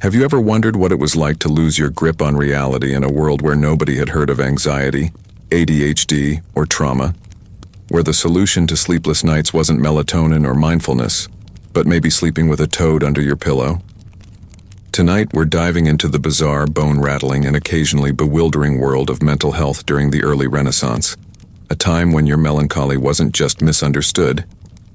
Have you ever wondered what it was like to lose your grip on reality in a world where nobody had heard of anxiety, ADHD, or trauma? Where the solution to sleepless nights wasn't melatonin or mindfulness, but maybe sleeping with a toad under your pillow? Tonight, we're diving into the bizarre, bone-rattling, and occasionally bewildering world of mental health during the early Renaissance, a time when your melancholy wasn't just misunderstood,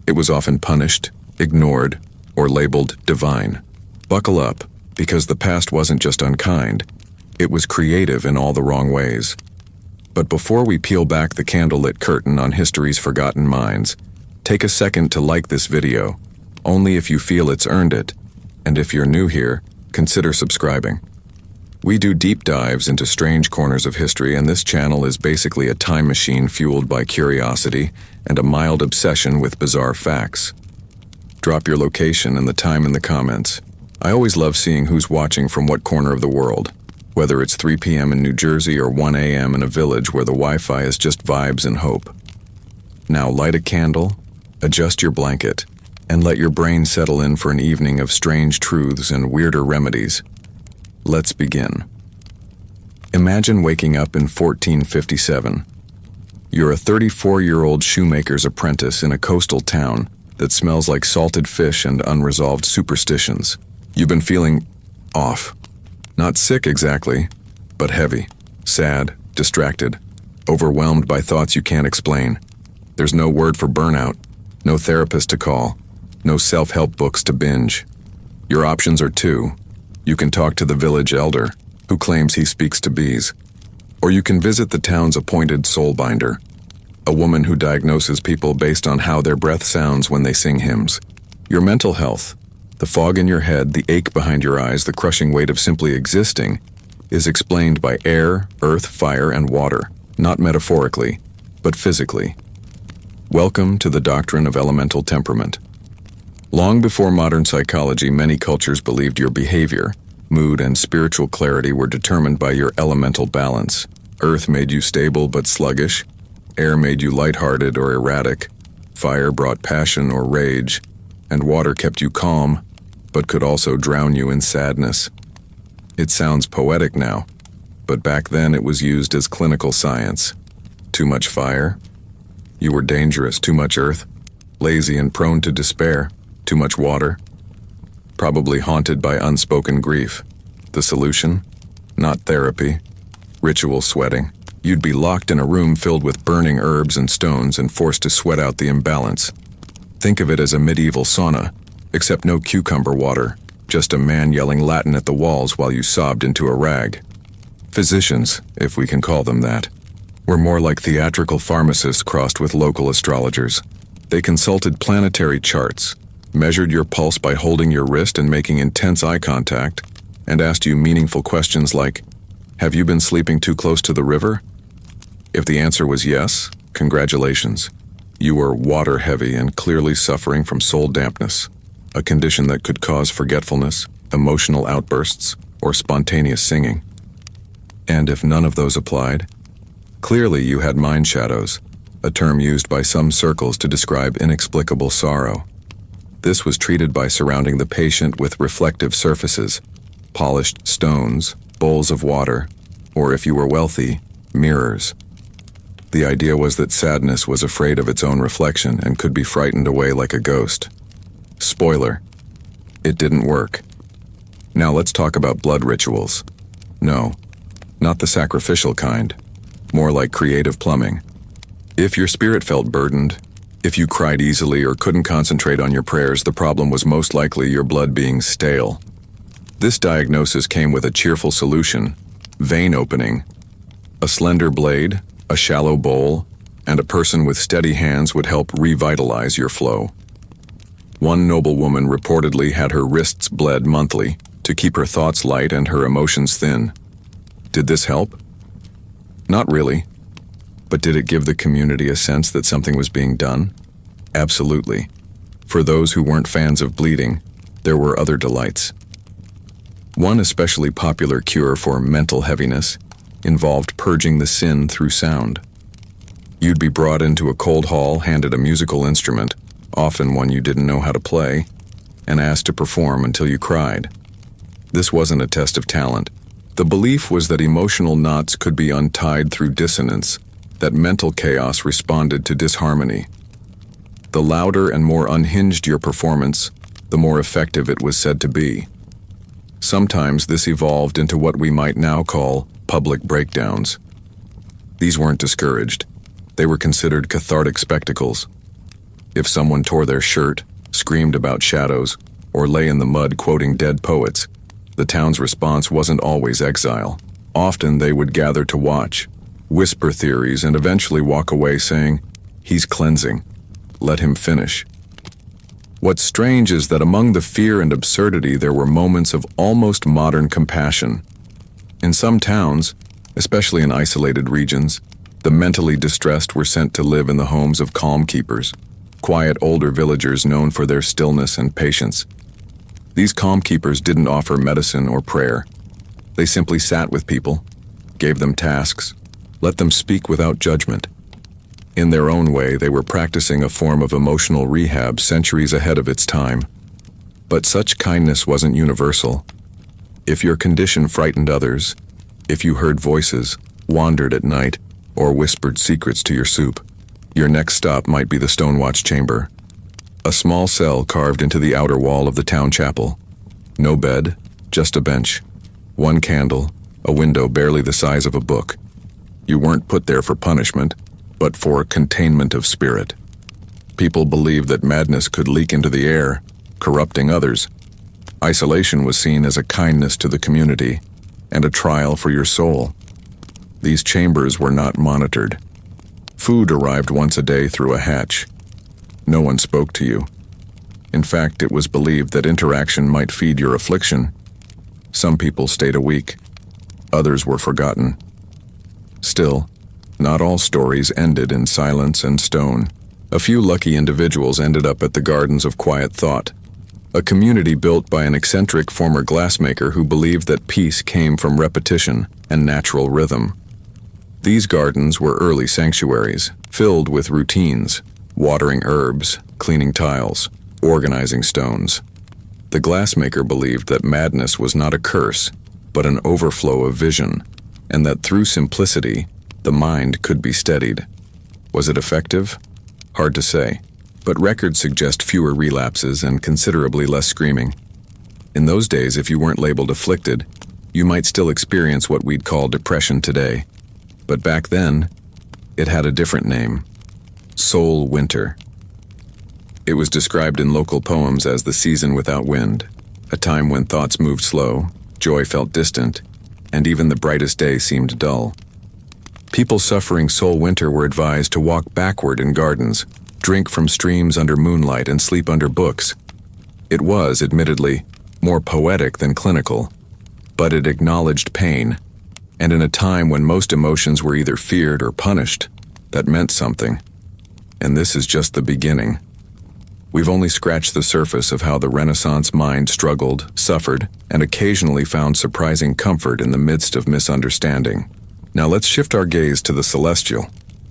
it was often punished, ignored, or labeled divine. Buckle up, because the past wasn't just unkind, it was creative in all the wrong ways. But before we peel back the candlelit curtain on history's forgotten minds, take a second to like this video, only if you feel it's earned it, and if you're new here, consider subscribing. We do deep dives into strange corners of history, and this channel is basically a time machine fueled by curiosity and a mild obsession with bizarre facts. Drop your location and the time in the comments. I always love seeing who's watching from what corner of the world, whether it's 3 p.m. in New Jersey or 1 a.m. in a village where the Wi-Fi is just vibes and hope. Now light a candle, adjust your blanket, and let your brain settle in for an evening of strange truths and weirder remedies. Let's begin. Imagine waking up in 1457. You're a 34-year-old shoemaker's apprentice in a coastal town that smells like salted fish and unresolved superstitions. You've been feeling off. Not sick exactly, but heavy, sad, distracted, overwhelmed by thoughts you can't explain. There's no word for burnout, no therapist to call, no self-help books to binge. Your options are two. You can talk to the village elder, who claims he speaks to bees, or you can visit the town's appointed soulbinder, a woman who diagnoses people based on how their breath sounds when they sing hymns. Your mental health, the fog in your head, the ache behind your eyes, the crushing weight of simply existing, is explained by air, earth, fire, and water, not metaphorically, but physically. Welcome to the doctrine of elemental temperament. Long before modern psychology, many cultures believed your behavior, mood, and spiritual clarity were determined by your elemental balance. Earth made you stable but sluggish, air made you lighthearted or erratic, fire brought passion or rage, and water kept you calm, but could also drown you in sadness. It sounds poetic now, but back then it was used as clinical science. Too much fire? You were dangerous. Too much earth? Lazy and prone to despair. Too much water? Probably haunted by unspoken grief. The solution? Not therapy. Ritual sweating. You'd be locked in a room filled with burning herbs and stones and forced to sweat out the imbalance. Think of it as a medieval sauna, except no cucumber water, just a man yelling Latin at the walls while you sobbed into a rag. Physicians, if we can call them that, were more like theatrical pharmacists crossed with local astrologers. They consulted planetary charts, measured your pulse by holding your wrist and making intense eye contact, and asked you meaningful questions like, "Have you been sleeping too close to the river?" If the answer was yes, congratulations. You were water-heavy and clearly suffering from soul dampness, a condition that could cause forgetfulness, emotional outbursts, or spontaneous singing. And if none of those applied, clearly you had mind shadows, a term used by some circles to describe inexplicable sorrow. This was treated by surrounding the patient with reflective surfaces, polished stones, bowls of water, or if you were wealthy, mirrors. The idea was that sadness was afraid of its own reflection and could be frightened away like a ghost. Spoiler: it didn't work. Now let's talk about blood rituals. No, not the sacrificial kind, more like creative plumbing. If your spirit felt burdened, if you cried easily or couldn't concentrate on your prayers, the problem was most likely your blood being stale. This diagnosis came with a cheerful solution: vein opening. A slender blade, a shallow bowl, and a person with steady hands would help revitalize your flow. One noblewoman reportedly had her wrists bled monthly to keep her thoughts light and her emotions thin. Did this help? Not really. But did it give the community a sense that something was being done? Absolutely. For those who weren't fans of bleeding, there were other delights. One especially popular cure for mental heaviness involved purging the sin through sound. You'd be brought into a cold hall, handed a musical instrument, often one you didn't know how to play, and asked to perform until you cried. This wasn't a test of talent. The belief was that emotional knots could be untied through dissonance, that mental chaos responded to disharmony. The louder and more unhinged your performance, the more effective it was said to be. Sometimes this evolved into what we might now call public breakdowns. These weren't discouraged. They were considered cathartic spectacles. If someone tore their shirt, screamed about shadows, or lay in the mud quoting dead poets, the town's response wasn't always exile. Often they would gather to watch, whisper theories, and eventually walk away saying, "He's cleansing. Let him finish." What's strange is that among the fear and absurdity there were moments of almost modern compassion. In some towns, especially in isolated regions, the mentally distressed were sent to live in the homes of calm keepers, quiet older villagers known for their stillness and patience. These calm keepers didn't offer medicine or prayer. They simply sat with people, gave them tasks, let them speak without judgment. In their own way, they were practicing a form of emotional rehab centuries ahead of its time. But such kindness wasn't universal. If your condition frightened others, if you heard voices, wandered at night, or whispered secrets to your soup, your next stop might be the Stonewatch Chamber, a small cell carved into the outer wall of the town chapel. No bed, just a bench, one candle, a window barely the size of a book. You weren't put there for punishment, but for containment of spirit. People believed that madness could leak into the air, corrupting others. Isolation was seen as a kindness to the community and a trial for your soul. These chambers were not monitored. Food arrived once a day through a hatch. No one spoke to you. In fact, it was believed that interaction might feed your affliction. Some people stayed a week. Others were forgotten. Still, not all stories ended in silence and stone. A few lucky individuals ended up at the Gardens of Quiet Thought, a community built by an eccentric former glassmaker who believed that peace came from repetition and natural rhythm. These gardens were early sanctuaries, filled with routines, watering herbs, cleaning tiles, organizing stones. The glassmaker believed that madness was not a curse, but an overflow of vision, and that through simplicity, the mind could be steadied. Was it effective? Hard to say, but records suggest fewer relapses and considerably less screaming. In those days, if you weren't labeled afflicted, you might still experience what we'd call depression today. But back then, it had a different name: soul winter. It was described in local poems as the season without wind, a time when thoughts moved slow, joy felt distant, and even the brightest day seemed dull. People suffering soul winter were advised to walk backward in gardens, drink from streams under moonlight, and sleep under books. It was, admittedly, more poetic than clinical, but it acknowledged pain, and in a time when most emotions were either feared or punished, that meant something. And this is just the beginning. We've only scratched the surface of how the Renaissance mind struggled, suffered, and occasionally found surprising comfort in the midst of misunderstanding. Now let's shift our gaze to the celestial,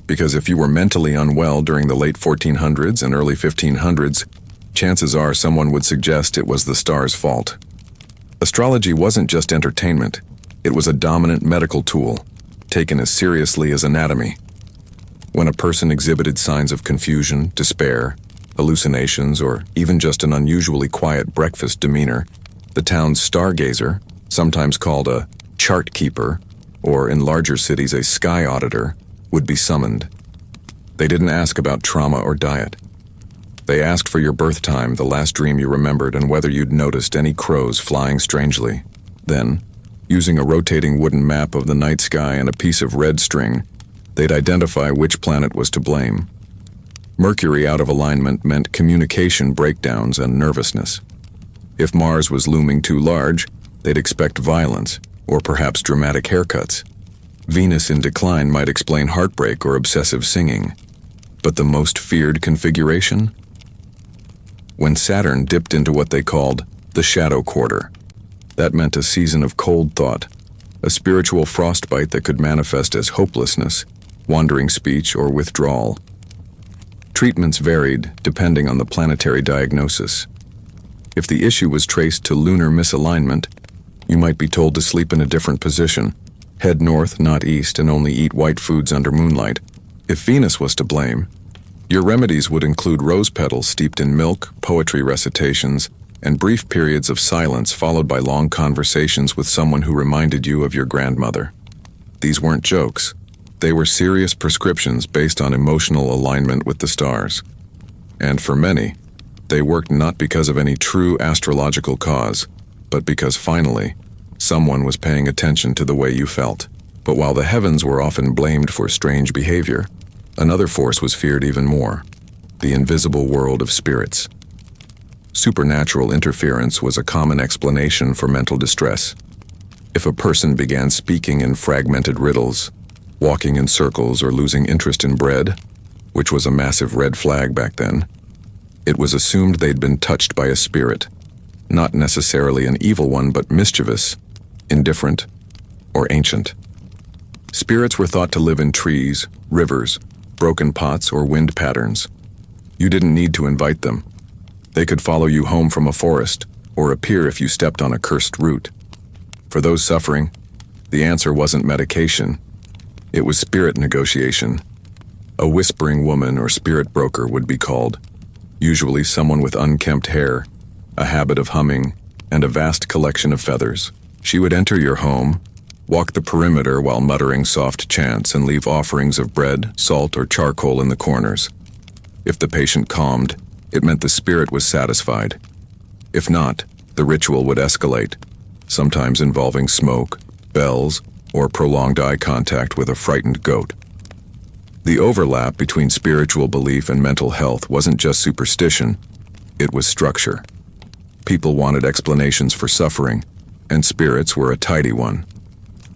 because if you were mentally unwell during the late 1400s and early 1500s, chances are someone would suggest it was the stars' fault. Astrology wasn't just entertainment, it was a dominant medical tool, taken as seriously as anatomy. When a person exhibited signs of confusion, despair, hallucinations, or even just an unusually quiet breakfast demeanor, the town's stargazer, sometimes called a chart keeper, or in larger cities a sky auditor, would be summoned. They didn't ask about trauma or diet. They asked for your birth time, the last dream you remembered, and whether you'd noticed any crows flying strangely. Then, using a rotating wooden map of the night sky and a piece of red string, they'd identify which planet was to blame. Mercury out of alignment meant communication breakdowns and nervousness. If Mars was looming too large, they'd expect violence, or perhaps dramatic haircuts. Venus in decline might explain heartbreak or obsessive singing. But the most feared configuration? When Saturn dipped into what they called the shadow quarter. That meant a season of cold thought, a spiritual frostbite that could manifest as hopelessness, wandering speech, or withdrawal. Treatments varied depending on the planetary diagnosis. If the issue was traced to lunar misalignment, You might be told to sleep in a different position, head north, not east, and only eat white foods under moonlight. If Venus was to blame, your remedies would include rose petals steeped in milk, poetry recitations, and brief periods of silence followed by long conversations with someone who reminded you of your grandmother. These weren't jokes. They were serious prescriptions based on emotional alignment with the stars. And for many, they worked not because of any true astrological cause, but because finally, someone was paying attention to the way you felt. But while the heavens were often blamed for strange behavior, another force was feared even more: the invisible world of spirits. Supernatural interference was a common explanation for mental distress. If a person began speaking in fragmented riddles, walking in circles, or losing interest in bread, which was a massive red flag back then, it was assumed they'd been touched by a spirit, not necessarily an evil one, but mischievous, indifferent, or ancient. Spirits were thought to live in trees, rivers, broken pots, or wind patterns. You didn't need to invite them. They could follow you home from a forest, or appear if you stepped on a cursed root. For those suffering, the answer wasn't medication. It was spirit negotiation. A whispering woman or spirit broker would be called, usually someone with unkempt hair, a habit of humming, and a vast collection of feathers. She would enter your home, walk the perimeter while muttering soft chants, and leave offerings of bread, salt, or charcoal in the corners. If the patient calmed, it meant the spirit was satisfied. If not, the ritual would escalate, sometimes involving smoke, bells, or prolonged eye contact with a frightened goat. The overlap between spiritual belief and mental health wasn't just superstition, it was structure. People wanted explanations for suffering, and spirits were a tidy one.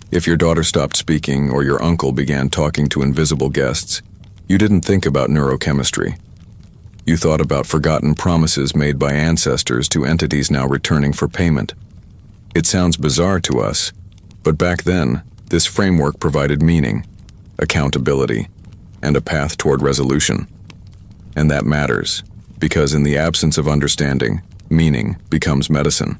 If your daughter stopped speaking or your uncle began talking to invisible guests, you didn't think about neurochemistry. You thought about forgotten promises made by ancestors to entities now returning for payment. It sounds bizarre to us, but back then, this framework provided meaning, accountability, and a path toward resolution. And that matters, because in the absence of understanding, meaning becomes medicine.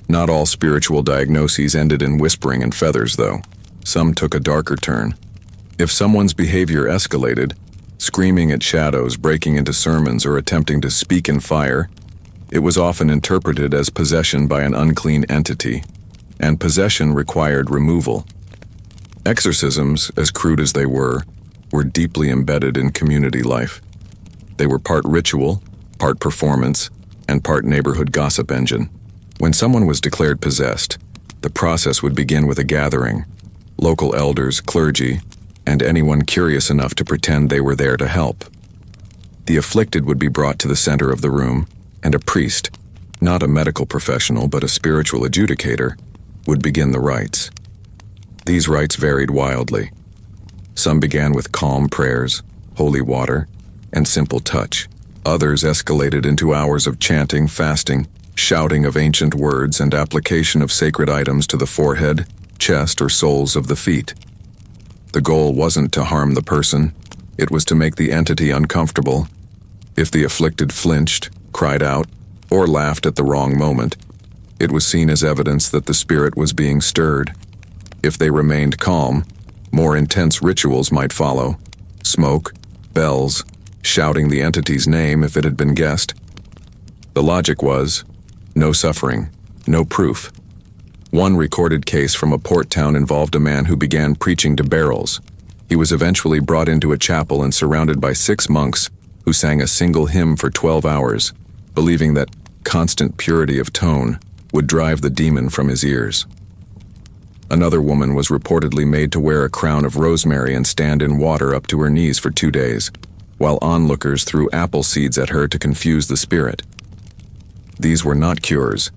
Not all spiritual diagnoses ended in whispering and feathers, though. Some took a darker turn. If someone's behavior escalated, screaming at shadows, breaking into sermons, or attempting to speak in fire, it was often interpreted as possession by an unclean entity, and possession required removal. Exorcisms, as crude as they were deeply embedded in community life. They were part ritual, part performance, and part neighborhood gossip engine. When someone was declared possessed, the process would begin with a gathering, local elders, clergy, and anyone curious enough to pretend they were there to help. The afflicted would be brought to the center of the room, and a priest, not a medical professional but a spiritual adjudicator, would begin the rites. These rites varied wildly. Some began with calm prayers, holy water, and simple touch. Others escalated into hours of chanting, fasting, shouting of ancient words, and application of sacred items to the forehead, chest, or soles of the feet. The goal wasn't to harm the person, it was to make the entity uncomfortable. If the afflicted flinched, cried out, or laughed at the wrong moment, it was seen as evidence that the spirit was being stirred. If they remained calm, more intense rituals might follow: smoke, bells, shouting the entity's name if it had been guessed. The logic was, no suffering, no proof. One recorded case from a port town involved a man who began preaching to barrels. He was eventually brought into a chapel and surrounded by 6 monks who sang a single hymn for 12 hours, believing that constant purity of tone would drive the demon from his ears. Another woman was reportedly made to wear a crown of rosemary and stand in water up to her knees for 2 days, while onlookers threw apple seeds at her to confuse the spirit. These were not cures.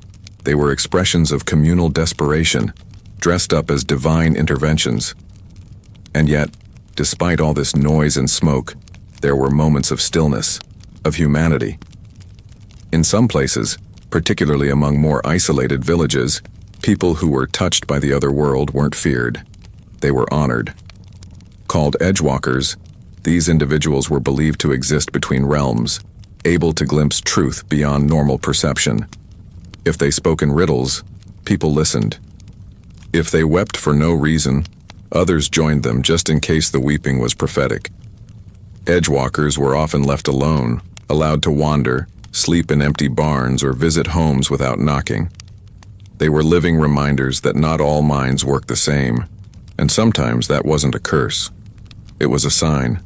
They were expressions of communal desperation, dressed up as divine interventions. And yet, despite all this noise and smoke, there were moments of stillness, of humanity. In some places, particularly among more isolated villages, people who were touched by the other world weren't feared. They were honored. Called edgewalkers, these individuals were believed to exist between realms, able to glimpse truth beyond normal perception. If they spoke in riddles, People listened. If they wept for no reason, others joined them just in case the weeping was prophetic. Edgewalkers were often left alone, allowed to wander, sleep in empty barns, or visit homes without knocking. They were living reminders that not all minds work the same, and sometimes that wasn't a curse. It was a sign.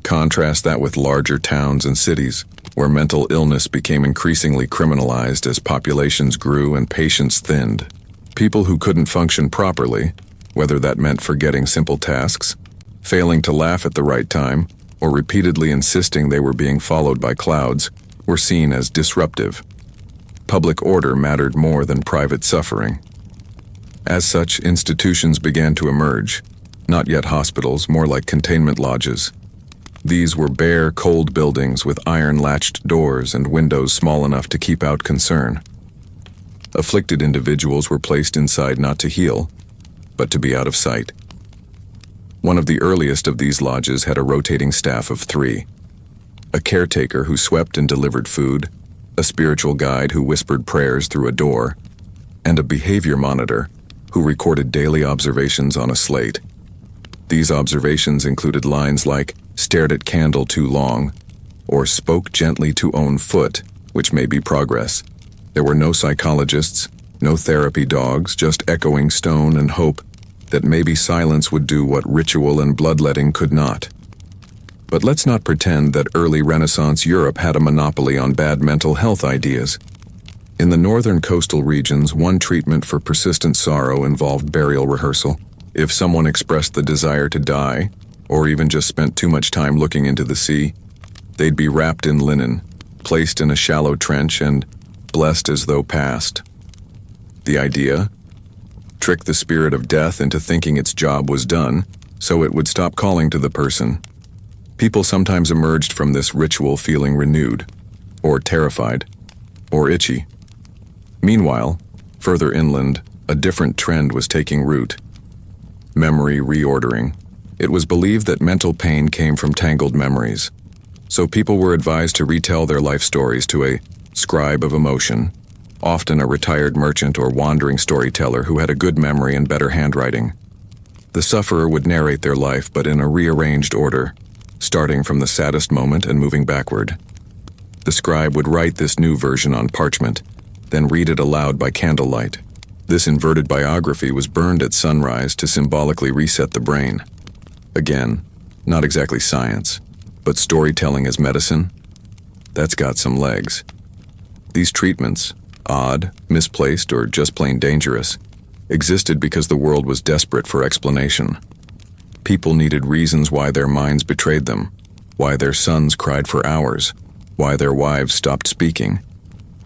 Contrast that with larger towns and cities, where mental illness became increasingly criminalized as populations grew and patience thinned. People who couldn't function properly, whether that meant forgetting simple tasks, failing to laugh at the right time, or repeatedly insisting they were being followed by clouds, were seen as disruptive. Public order mattered more than private suffering. As such, institutions began to emerge, not yet hospitals, more like containment lodges. These were bare, cold buildings with iron-latched doors and windows small enough to keep out concern. Afflicted individuals were placed inside not to heal, but to be out of sight. One of the earliest of these lodges had a rotating staff of 3. A caretaker who swept and delivered food, a spiritual guide who whispered prayers through a door, and a behavior monitor who recorded daily observations on a slate. These observations included lines like, "stared at candle too long," or "spoke gently to own foot," which may be progress. There were no psychologists, no therapy dogs, just echoing stone and hope that maybe silence would do what ritual and bloodletting could not. But let's not pretend that early Renaissance Europe had a monopoly on bad mental health ideas. In the northern coastal regions, one treatment for persistent sorrow involved burial rehearsal. If someone expressed the desire to die, or even just spent too much time looking into the sea, they'd be wrapped in linen, placed in a shallow trench, and blessed as though passed. The idea? Trick the spirit of death into thinking its job was done, so it would stop calling to the person. People sometimes emerged from this ritual feeling renewed, or terrified, or itchy. Meanwhile, further inland, a different trend was taking root. Memory reordering. It was believed that mental pain came from tangled memories. So people were advised to retell their life stories to a scribe of emotion, often a retired merchant or wandering storyteller who had a good memory and better handwriting. The sufferer would narrate their life, but in a rearranged order, starting from the saddest moment and moving backward. The scribe would write this new version on parchment, then read it aloud by candlelight. This inverted biography was burned at sunrise to symbolically reset the brain. Again, not exactly science, but storytelling as medicine? That's got some legs. These treatments, odd, misplaced, or just plain dangerous, existed because the world was desperate for explanation. People needed reasons why their minds betrayed them, why their sons cried for hours, why their wives stopped speaking,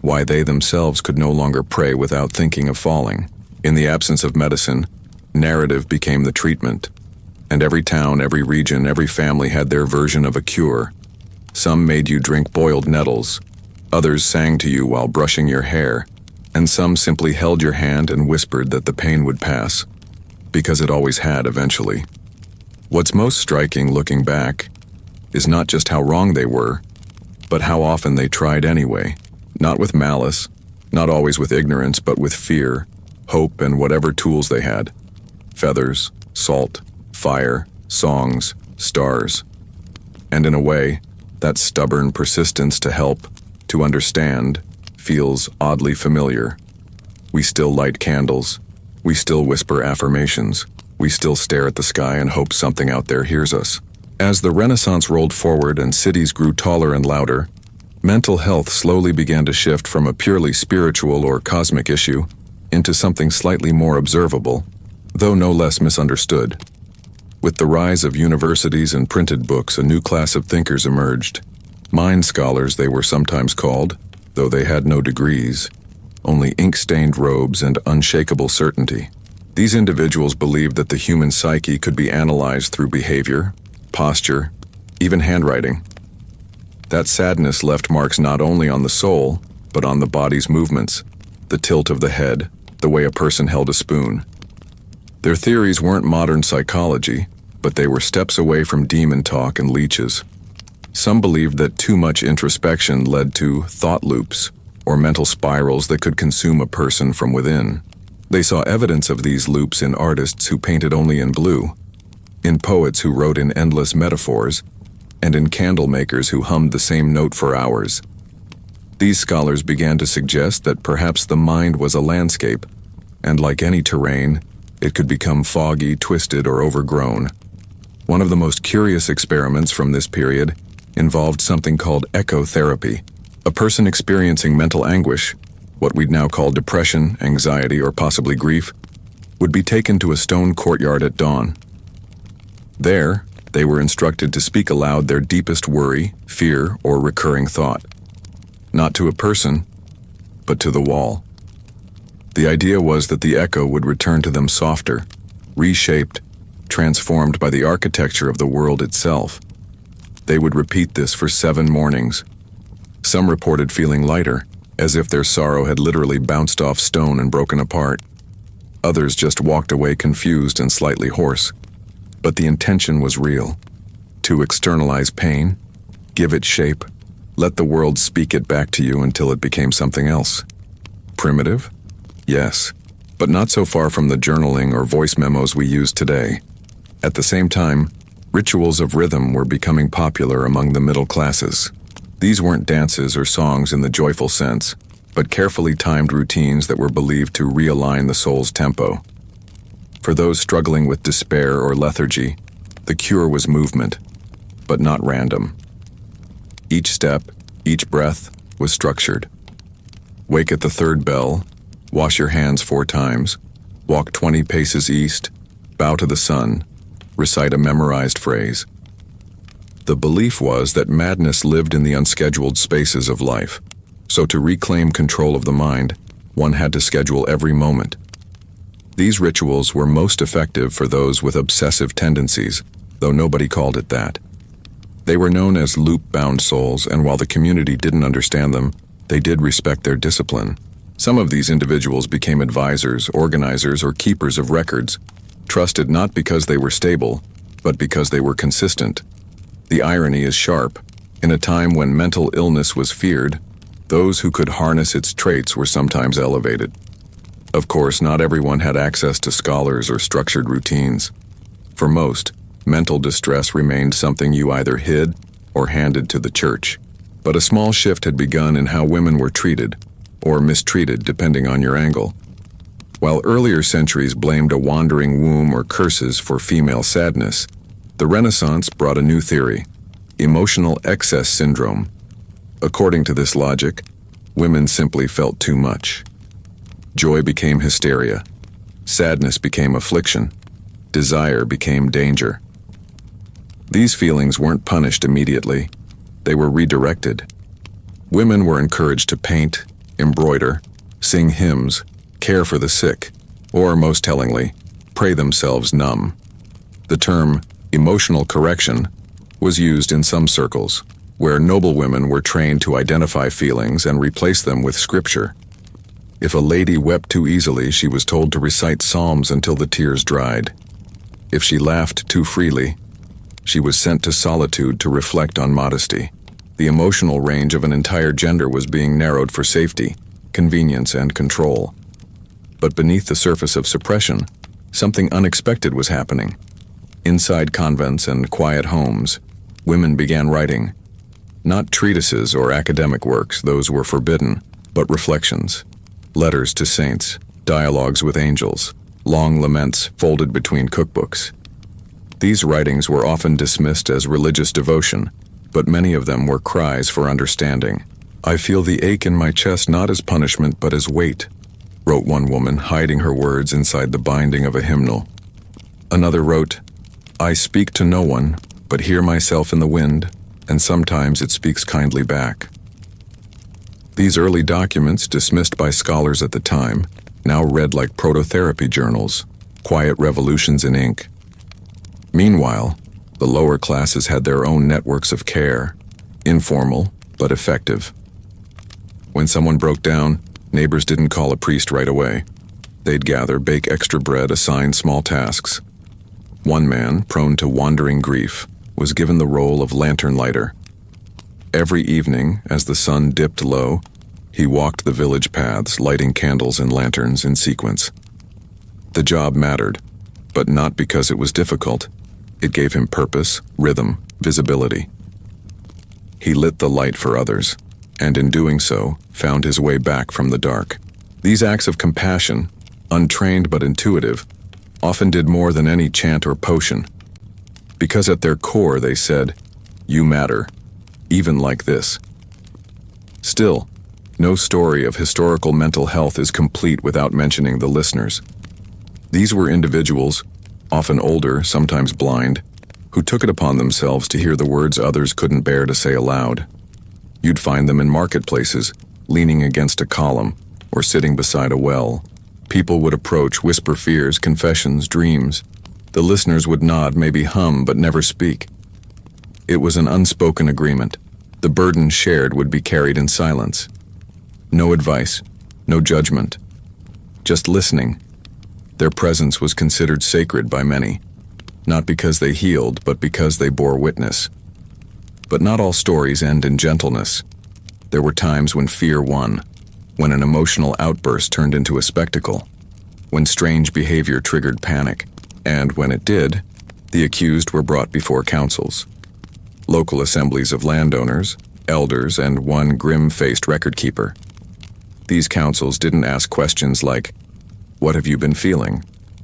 why they themselves could no longer pray without thinking of falling. In the absence of medicine, narrative became the treatment, and every town, every region, every family had their version of a cure. Some made you drink boiled nettles, others sang to you while brushing your hair, and some simply held your hand and whispered that the pain would pass, because it always had eventually. What's most striking looking back is not just how wrong they were, but how often they tried anyway. Not with malice, not always with ignorance, but with fear, hope, and whatever tools they had. Feathers, salt, fire, songs, stars. And in a way, that stubborn persistence to help, to understand, feels oddly familiar. We still light candles. We still whisper affirmations. We still stare at the sky and hope something out there hears us. As the Renaissance rolled forward and cities grew taller and louder, mental health slowly began to shift from a purely spiritual or cosmic issue into something slightly more observable, though no less misunderstood. With the rise of universities and printed books, a new class of thinkers emerged. Mind scholars they were sometimes called, though they had no degrees, only ink-stained robes and unshakable certainty. These individuals believed that the human psyche could be analyzed through behavior, posture, even handwriting. That sadness left marks not only on the soul, but on the body's movements, the tilt of the head, the way a person held a spoon. Their theories weren't modern psychology, but they were steps away from demon talk and leeches. Some believed that too much introspection led to thought loops, or mental spirals that could consume a person from within. They saw evidence of these loops in artists who painted only in blue, in poets who wrote in endless metaphors, and in candle makers who hummed the same note for hours. These scholars began to suggest that perhaps the mind was a landscape, and like any terrain, it could become foggy, twisted, or overgrown. One of the most curious experiments from this period involved something called echo therapy. A person experiencing mental anguish, what we'd now call depression, anxiety, or possibly grief, would be taken to a stone courtyard at dawn. There, they were instructed to speak aloud their deepest worry, fear, or recurring thought. Not to a person, but to the wall. The idea was that the echo would return to them softer, reshaped, transformed by the architecture of the world itself. They would repeat this for 7 mornings. Some reported feeling lighter, as if their sorrow had literally bounced off stone and broken apart. Others just walked away confused and slightly hoarse. But the intention was real. To externalize pain, give it shape, let the world speak it back to you until it became something else. Primitive? Yes, but not so far from the journaling or voice memos we use today. At the same time, rituals of rhythm were becoming popular among the middle classes. These weren't dances or songs in the joyful sense, but carefully timed routines that were believed to realign the soul's tempo. For those struggling with despair or lethargy, the cure was movement, but not random. Each step, each breath, was structured. Wake at the 3rd bell, wash your hands 4 times, walk 20 paces east, bow to the sun, recite a memorized phrase. The belief was that madness lived in the unscheduled spaces of life, so to reclaim control of the mind, one had to schedule every moment. These rituals were most effective for those with obsessive tendencies, though nobody called it that. They were known as loop-bound souls, and while the community didn't understand them, they did respect their discipline. Some of these individuals became advisors, organizers, or keepers of records, trusted not because they were stable, but because they were consistent. The irony is sharp. In a time when mental illness was feared, those who could harness its traits were sometimes elevated. Of course, not everyone had access to scholars or structured routines. For most, mental distress remained something you either hid or handed to the church. But a small shift had begun in how women were treated, or mistreated depending on your angle. While earlier centuries blamed a wandering womb or curses for female sadness, the Renaissance brought a new theory: emotional excess syndrome. According to this logic, women simply felt too much. Joy became hysteria. Sadness became affliction. Desire became danger. These feelings weren't punished immediately. They were redirected. Women were encouraged to paint, embroider, sing hymns, care for the sick, or, most tellingly, pray themselves numb. The term emotional correction was used in some circles, where noblewomen were trained to identify feelings and replace them with scripture. If a lady wept too easily, she was told to recite psalms until the tears dried. If she laughed too freely, she was sent to solitude to reflect on modesty. The emotional range of an entire gender was being narrowed for safety, convenience, and control. But beneath the surface of suppression, something unexpected was happening. Inside convents and quiet homes, women began writing. Not treatises or academic works, those were forbidden, but reflections. Letters to saints, dialogues with angels, long laments folded between cookbooks. These writings were often dismissed as religious devotion, but many of them were cries for understanding. "I feel the ache in my chest not as punishment but as weight," wrote one woman, hiding her words inside the binding of a hymnal. Another wrote, "I speak to no one, but hear myself in the wind, and sometimes it speaks kindly back." These early documents, dismissed by scholars at the time, now read like prototherapy journals, quiet revolutions in ink. Meanwhile, the lower classes had their own networks of care, informal but effective. When someone broke down, neighbors didn't call a priest right away. They'd gather, bake extra bread, assign small tasks. One man, prone to wandering grief, was given the role of lantern lighter. Every evening, as the sun dipped low, he walked the village paths, lighting candles and lanterns in sequence. The job mattered, but not because it was difficult. It gave him purpose, rhythm, visibility. He lit the light for others, and in doing so, found his way back from the dark. These acts of compassion, untrained but intuitive, often did more than any chant or potion. Because at their core they said, "You matter, even like this." Still, no story of historical mental health is complete without mentioning the listeners. These were individuals, often older, sometimes blind, who took it upon themselves to hear the words others couldn't bear to say aloud. You'd find them in marketplaces, leaning against a column, or sitting beside a well. People would approach, whisper fears, confessions, dreams. The listeners would nod, maybe hum, but never speak. It was an unspoken agreement. The burden shared would be carried in silence. No advice, no judgment, just listening. Their presence was considered sacred by many, not because they healed, but because they bore witness. But not all stories end in gentleness. There were times when fear won, when an emotional outburst turned into a spectacle, when strange behavior triggered panic, and when it did, the accused were brought before councils. Local assemblies of landowners, elders, and one grim-faced record-keeper. These councils didn't ask questions like, "What have you been feeling?"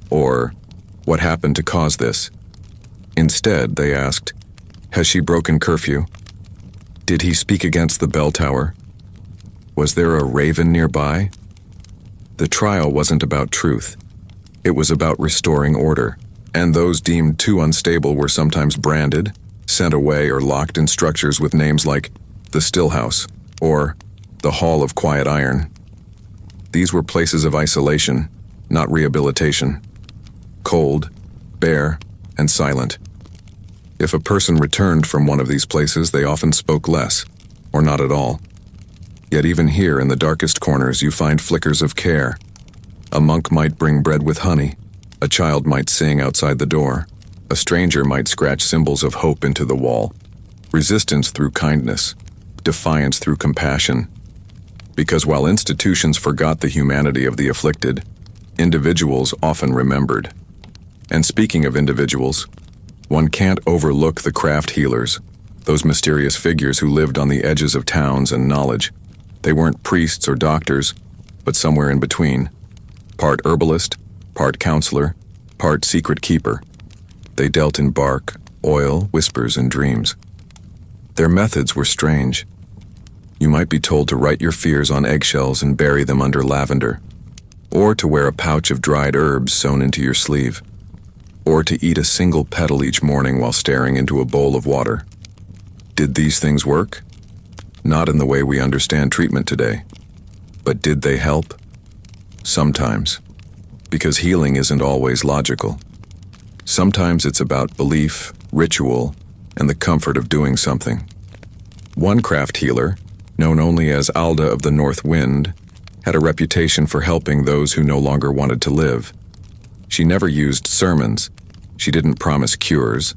or "What happened to cause this?" Instead, they asked, "Has she broken curfew? Did he speak against the bell tower? Was there a raven nearby?" The trial wasn't about truth. It was about restoring order, and those deemed too unstable were sometimes branded, sent away, or locked in structures with names like the Still House or the Hall of Quiet Iron. These were places of isolation, not rehabilitation. Cold, bare, and silent. If a person returned from one of these places, they often spoke less, or not at all. Yet even here in the darkest corners you find flickers of care. A monk might bring bread with honey. A child might sing outside the door. A stranger might scratch symbols of hope into the wall. Resistance through kindness. Defiance through compassion. Because while institutions forgot the humanity of the afflicted, individuals often remembered. And speaking of individuals, one can't overlook the craft healers, those mysterious figures who lived on the edges of towns and knowledge. They weren't priests or doctors, but somewhere in between. Part herbalist, part counselor, part secret keeper. They dealt in bark, oil, whispers, and dreams. Their methods were strange. You might be told to write your fears on eggshells and bury them under lavender, or to wear a pouch of dried herbs sewn into your sleeve, or to eat a single petal each morning while staring into a bowl of water. Did these things work? Not in the way we understand treatment today. But did they help? Sometimes. Because healing isn't always logical. Sometimes it's about belief, ritual, and the comfort of doing something. One craft healer, known only as Alda of the North Wind, had a reputation for helping those who no longer wanted to live. She never used sermons. She didn't promise cures.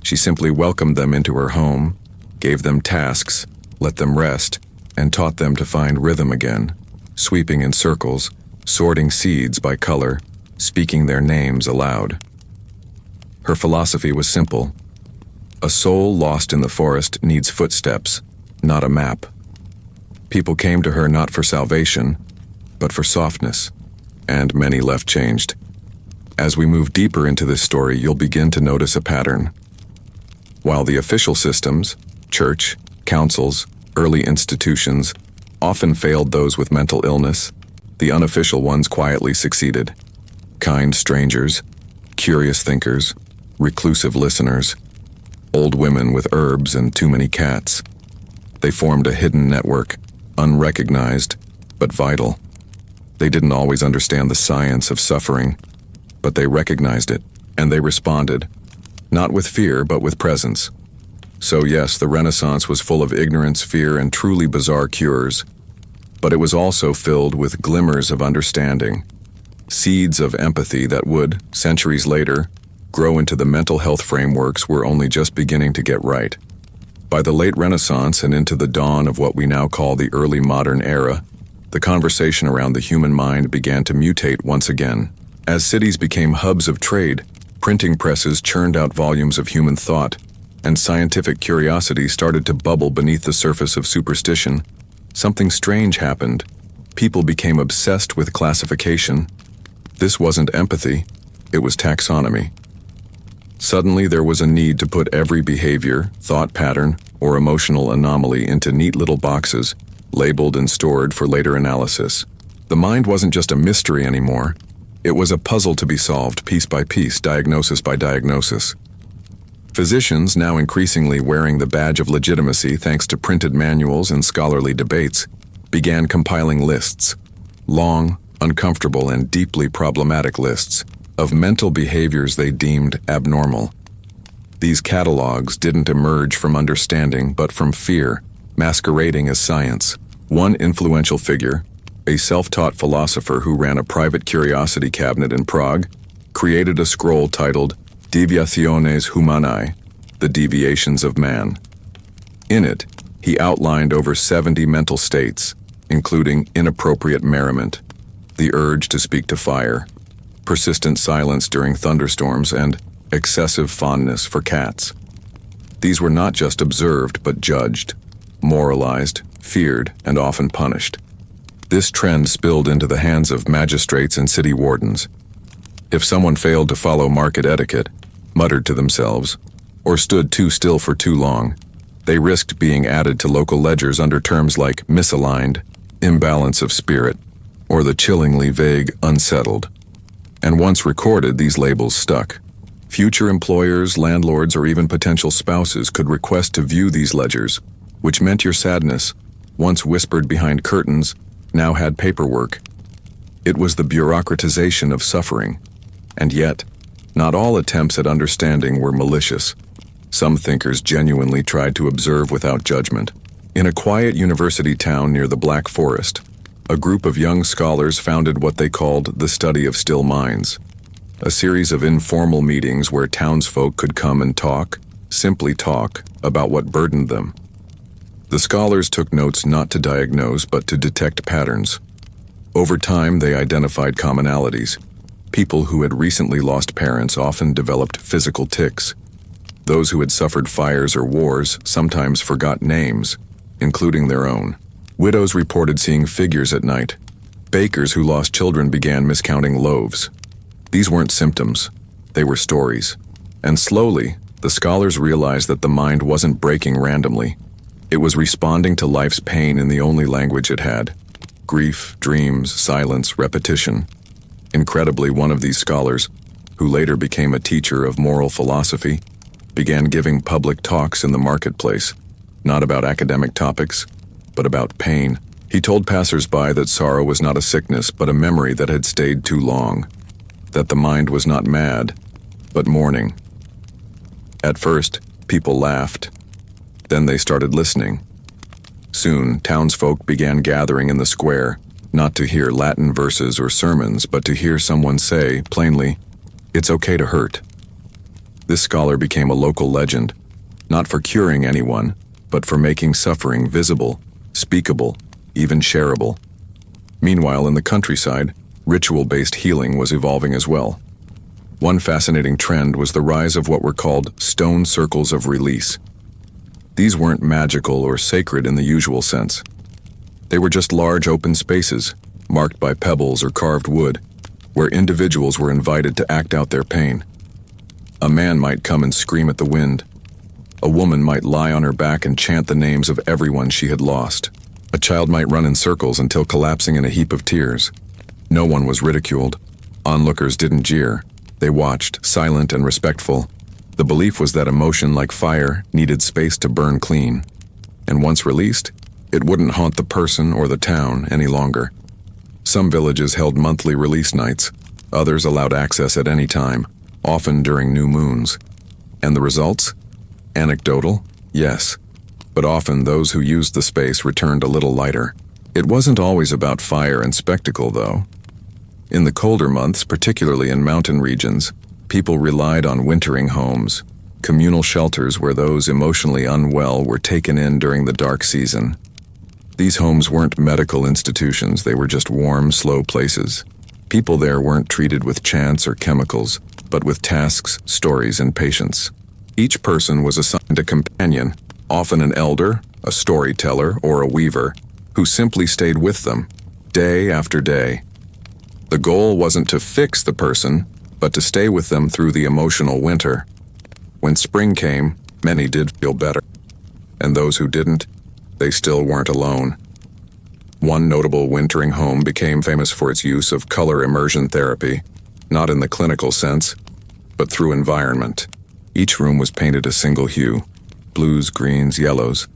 She simply welcomed them into her home, gave them tasks, let them rest, and taught them to find rhythm again, sweeping in circles, sorting seeds by color, speaking their names aloud. Her philosophy was simple. A soul lost in the forest needs footsteps, not a map. People came to her not for salvation, but for softness, and many left changed. As we move deeper into this story, you'll begin to notice a pattern. While the official systems, church, councils, early institutions, often failed those with mental illness, the unofficial ones quietly succeeded. Kind strangers, curious thinkers, reclusive listeners, old women with herbs and too many cats. They formed a hidden network, unrecognized, but vital. They didn't always understand the science of suffering, but they recognized it, and they responded, not with fear, but with presence. So yes, the Renaissance was full of ignorance, fear, and truly bizarre cures, but it was also filled with glimmers of understanding, seeds of empathy that would, centuries later, grow into the mental health frameworks we're only just beginning to get right. By the late Renaissance and into the dawn of what we now call the early modern era, the conversation around the human mind began to mutate once again. As cities became hubs of trade, printing presses churned out volumes of human thought, and scientific curiosity started to bubble beneath the surface of superstition, something strange happened. People became obsessed with classification. This wasn't empathy, it was taxonomy. Suddenly there was a need to put every behavior, thought pattern, or emotional anomaly into neat little boxes, labeled and stored for later analysis. The mind wasn't just a mystery anymore. It was a puzzle to be solved piece by piece, diagnosis by diagnosis. Physicians, now increasingly wearing the badge of legitimacy thanks to printed manuals and scholarly debates, began compiling lists, long, uncomfortable, and deeply problematic lists of mental behaviors they deemed abnormal. These catalogs didn't emerge from understanding but from fear, masquerading as science. One influential figure, a self-taught philosopher who ran a private curiosity cabinet in Prague, created a scroll titled Deviationes Humanae, the deviations of man. In it, he outlined over 70 mental states, including inappropriate merriment, the urge to speak to fire, persistent silence during thunderstorms, and excessive fondness for cats. These were not just observed but judged, moralized, feared, and often punished. This trend spilled into the hands of magistrates and city wardens. If someone failed to follow market etiquette, muttered to themselves, or stood too still for too long, they risked being added to local ledgers under terms like misaligned, imbalance of spirit, or the chillingly vague unsettled. And once recorded, these labels stuck. Future employers, landlords, or even potential spouses could request to view these ledgers, which meant your sadness, once whispered behind curtains, now had paperwork. It was the bureaucratization of suffering. And yet, not all attempts at understanding were malicious. Some thinkers genuinely tried to observe without judgment. In a quiet university town near the Black Forest, a group of young scholars founded what they called the Study of Still Minds, a series of informal meetings where townsfolk could come and talk, simply talk, about what burdened them. The scholars took notes not to diagnose but to detect patterns. Over time, they identified commonalities. People who had recently lost parents often developed physical tics. Those who had suffered fires or wars sometimes forgot names, including their own. Widows reported seeing figures at night. Bakers who lost children began miscounting loaves. These weren't symptoms, they were stories. And slowly, the scholars realized that the mind wasn't breaking randomly. It was responding to life's pain in the only language it had: grief, dreams, silence, repetition. Incredibly, one of these scholars, who later became a teacher of moral philosophy, began giving public talks in the marketplace, not about academic topics, but about pain. He told passers-by that sorrow was not a sickness but a memory that had stayed too long, that the mind was not mad, but mourning. At first, people laughed. Then they started listening. Soon, townsfolk began gathering in the square, not to hear Latin verses or sermons, but to hear someone say, plainly, "It's okay to hurt." This scholar became a local legend, not for curing anyone, but for making suffering visible, speakable, even shareable. Meanwhile, in the countryside, ritual-based healing was evolving as well. One fascinating trend was the rise of what were called stone circles of release. These weren't magical or sacred in the usual sense. They were just large open spaces, marked by pebbles or carved wood, where individuals were invited to act out their pain. A man might come and scream at the wind. A woman might lie on her back and chant the names of everyone she had lost. A child might run in circles until collapsing in a heap of tears. No one was ridiculed. Onlookers didn't jeer. They watched, silent and respectful. The belief was that emotion, like fire, needed space to burn clean. And once released, it wouldn't haunt the person or the town any longer. Some villages held monthly release nights. Others allowed access at any time, often during new moons. And the results? Anecdotal? Yes. But often those who used the space returned a little lighter. It wasn't always about fire and spectacle, though. In the colder months, particularly in mountain regions, people relied on wintering homes, communal shelters where those emotionally unwell were taken in during the dark season. These homes weren't medical institutions, they were just warm, slow places. People there weren't treated with chants or chemicals, but with tasks, stories, and patience. Each person was assigned a companion, often an elder, a storyteller, or a weaver, who simply stayed with them, day after day. The goal wasn't to fix the person, but to stay with them through the emotional winter. When spring came, many did feel better. And those who didn't, they still weren't alone. One notable wintering home became famous for its use of color immersion therapy, not in the clinical sense, but through environment. Each room was painted a single hue, blues, greens, yellows,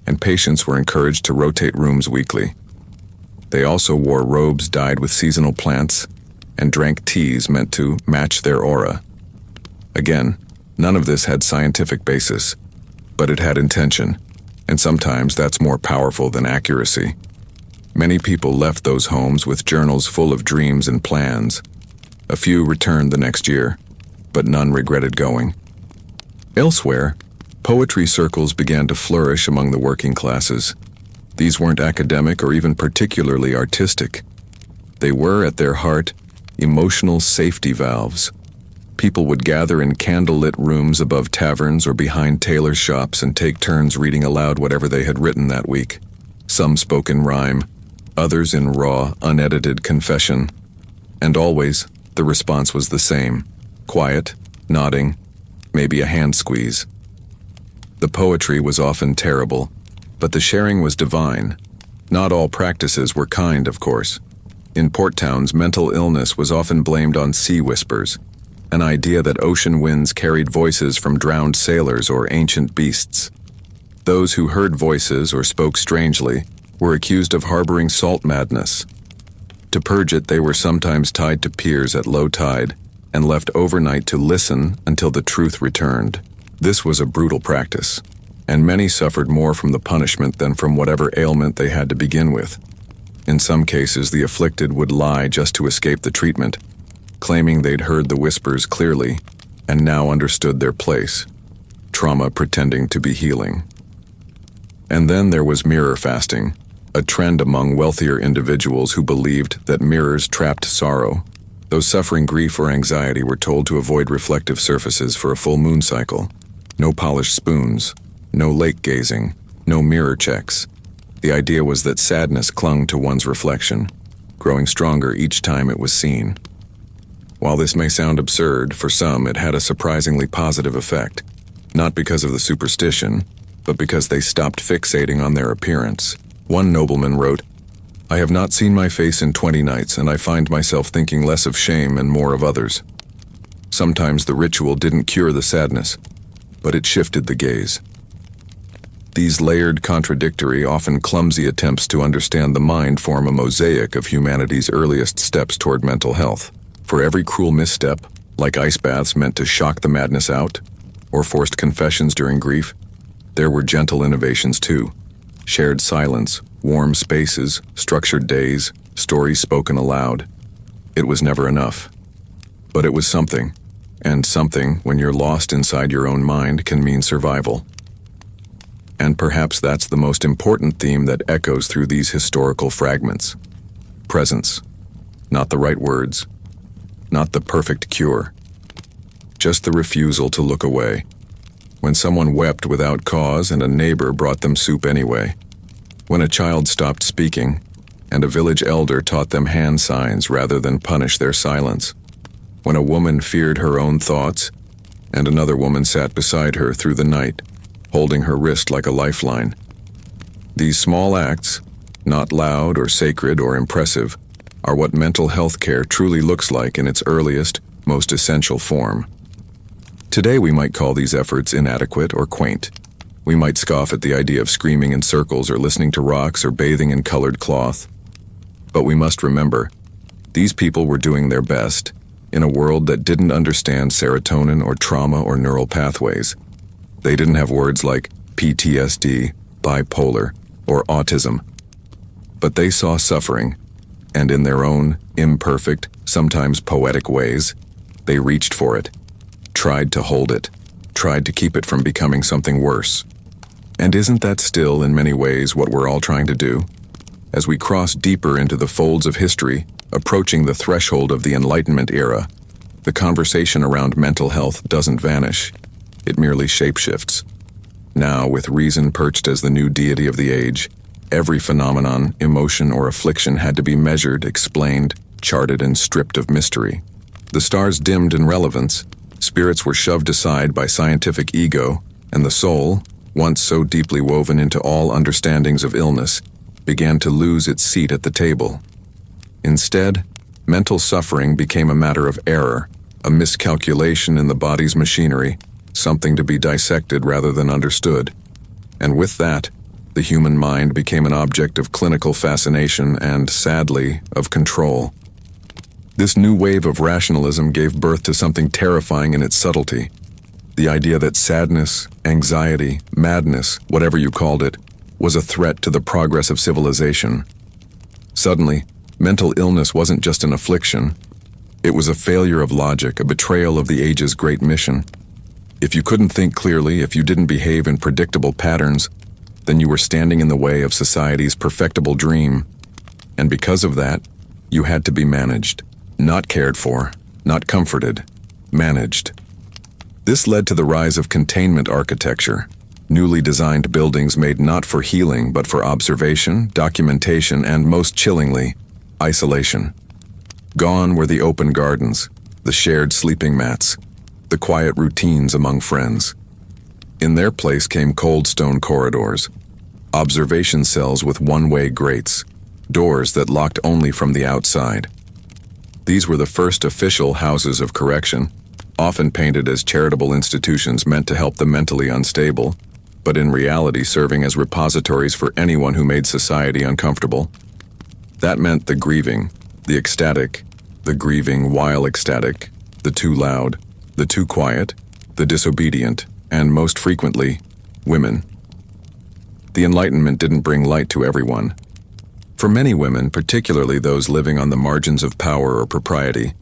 and patients were encouraged to rotate rooms weekly. They also wore robes dyed with seasonal plants and drank teas meant to match their aura. Again, none of this had scientific basis, but it had intention, and sometimes that's more powerful than accuracy. Many people left those homes with journals full of dreams and plans. A few returned the next year, but none regretted going. Elsewhere, poetry circles began to flourish among the working classes. These weren't academic or even particularly artistic. They were, at their heart, emotional safety valves. People would gather in candle-lit rooms above taverns or behind tailor shops and take turns reading aloud whatever they had written that week. Some spoke in rhyme, others in raw, unedited confession. And always, the response was the same: quiet, nodding, maybe a hand squeeze. The poetry was often terrible, but the sharing was divine. Not all practices were kind, of course. In port towns, mental illness was often blamed on sea whispers, an idea that ocean winds carried voices from drowned sailors or ancient beasts. Those who heard voices or spoke strangely were accused of harboring salt madness. To purge it, they were sometimes tied to piers at low tide and left overnight to listen until the truth returned. This was a brutal practice, and many suffered more from the punishment than from whatever ailment they had to begin with. In some cases, the afflicted would lie just to escape the treatment, claiming they'd heard the whispers clearly and now understood their place, trauma pretending to be healing. And then there was mirror fasting, a trend among wealthier individuals who believed that mirrors trapped sorrow. Those suffering grief or anxiety were told to avoid reflective surfaces for a full moon cycle. No polished spoons, no lake gazing, no mirror checks. The idea was that sadness clung to one's reflection, growing stronger each time it was seen. While this may sound absurd, for some it had a surprisingly positive effect, not because of the superstition, but because they stopped fixating on their appearance. One nobleman wrote, "I have not seen my face in 20 nights, and I find myself thinking less of shame and more of others." Sometimes the ritual didn't cure the sadness, but it shifted the gaze. These layered, contradictory, often clumsy attempts to understand the mind form a mosaic of humanity's earliest steps toward mental health. For every cruel misstep, like ice baths meant to shock the madness out, or forced confessions during grief, there were gentle innovations too. Shared silence, warm spaces, structured days, stories spoken aloud. It was never enough. But it was something, and something, when you're lost inside your own mind, can mean survival. And perhaps that's the most important theme that echoes through these historical fragments. Presence. Not the right words. Not the perfect cure. Just the refusal to look away. When someone wept without cause and a neighbor brought them soup anyway. When a child stopped speaking and a village elder taught them hand signs rather than punish their silence. When a woman feared her own thoughts and another woman sat beside her through the night, holding her wrist like a lifeline. These small acts, not loud or sacred or impressive, are what mental health care truly looks like in its earliest, most essential form. Today we might call these efforts inadequate or quaint. We might scoff at the idea of screaming in circles or listening to rocks or bathing in colored cloth. But we must remember, these people were doing their best in a world that didn't understand serotonin or trauma or neural pathways. They didn't have words like PTSD, bipolar, or autism. But they saw suffering, and in their own imperfect, sometimes poetic ways, they reached for it, tried to hold it, tried to keep it from becoming something worse. And isn't that still, in many ways, what we're all trying to do? As we cross deeper into the folds of history, Approaching the threshold of the Enlightenment era, the conversation around mental health doesn't vanish, it merely shapeshifts. Now, with reason perched as the new deity of the age, every phenomenon, emotion, or affliction had to be measured, explained, charted, and stripped of mystery. The stars dimmed in relevance, spirits were shoved aside by scientific ego, and the soul, once so deeply woven into all understandings of illness, began to lose its seat at the table. Instead, mental suffering became a matter of error, a miscalculation in the body's machinery, something to be dissected rather than understood. And with that, the human mind became an object of clinical fascination and, sadly, of control. This new wave of rationalism gave birth to something terrifying in its subtlety. The idea that sadness, anxiety, madness, whatever you called it, was a threat to the progress of civilization. Suddenly, mental illness wasn't just an affliction. It was a failure of logic, a betrayal of the age's great mission. If you couldn't think clearly, if you didn't behave in predictable patterns, then you were standing in the way of society's perfectible dream. And because of that, you had to be managed. Not cared for, not comforted, managed. This led to the rise of containment architecture, newly designed buildings made not for healing but for observation, documentation, and most chillingly, isolation. Gone were the open gardens, the shared sleeping mats, the quiet routines among friends. In their place came cold stone corridors, observation cells with one-way grates, doors that locked only from the outside. These were the first official houses of correction, often painted as charitable institutions meant to help the mentally unstable, but in reality serving as repositories for anyone who made society uncomfortable. That meant the grieving, the ecstatic, the grieving while ecstatic, the too loud, the too quiet, the disobedient, and most frequently, women. The Enlightenment didn't bring light to everyone. For many women, particularly those living on the margins of power or propriety,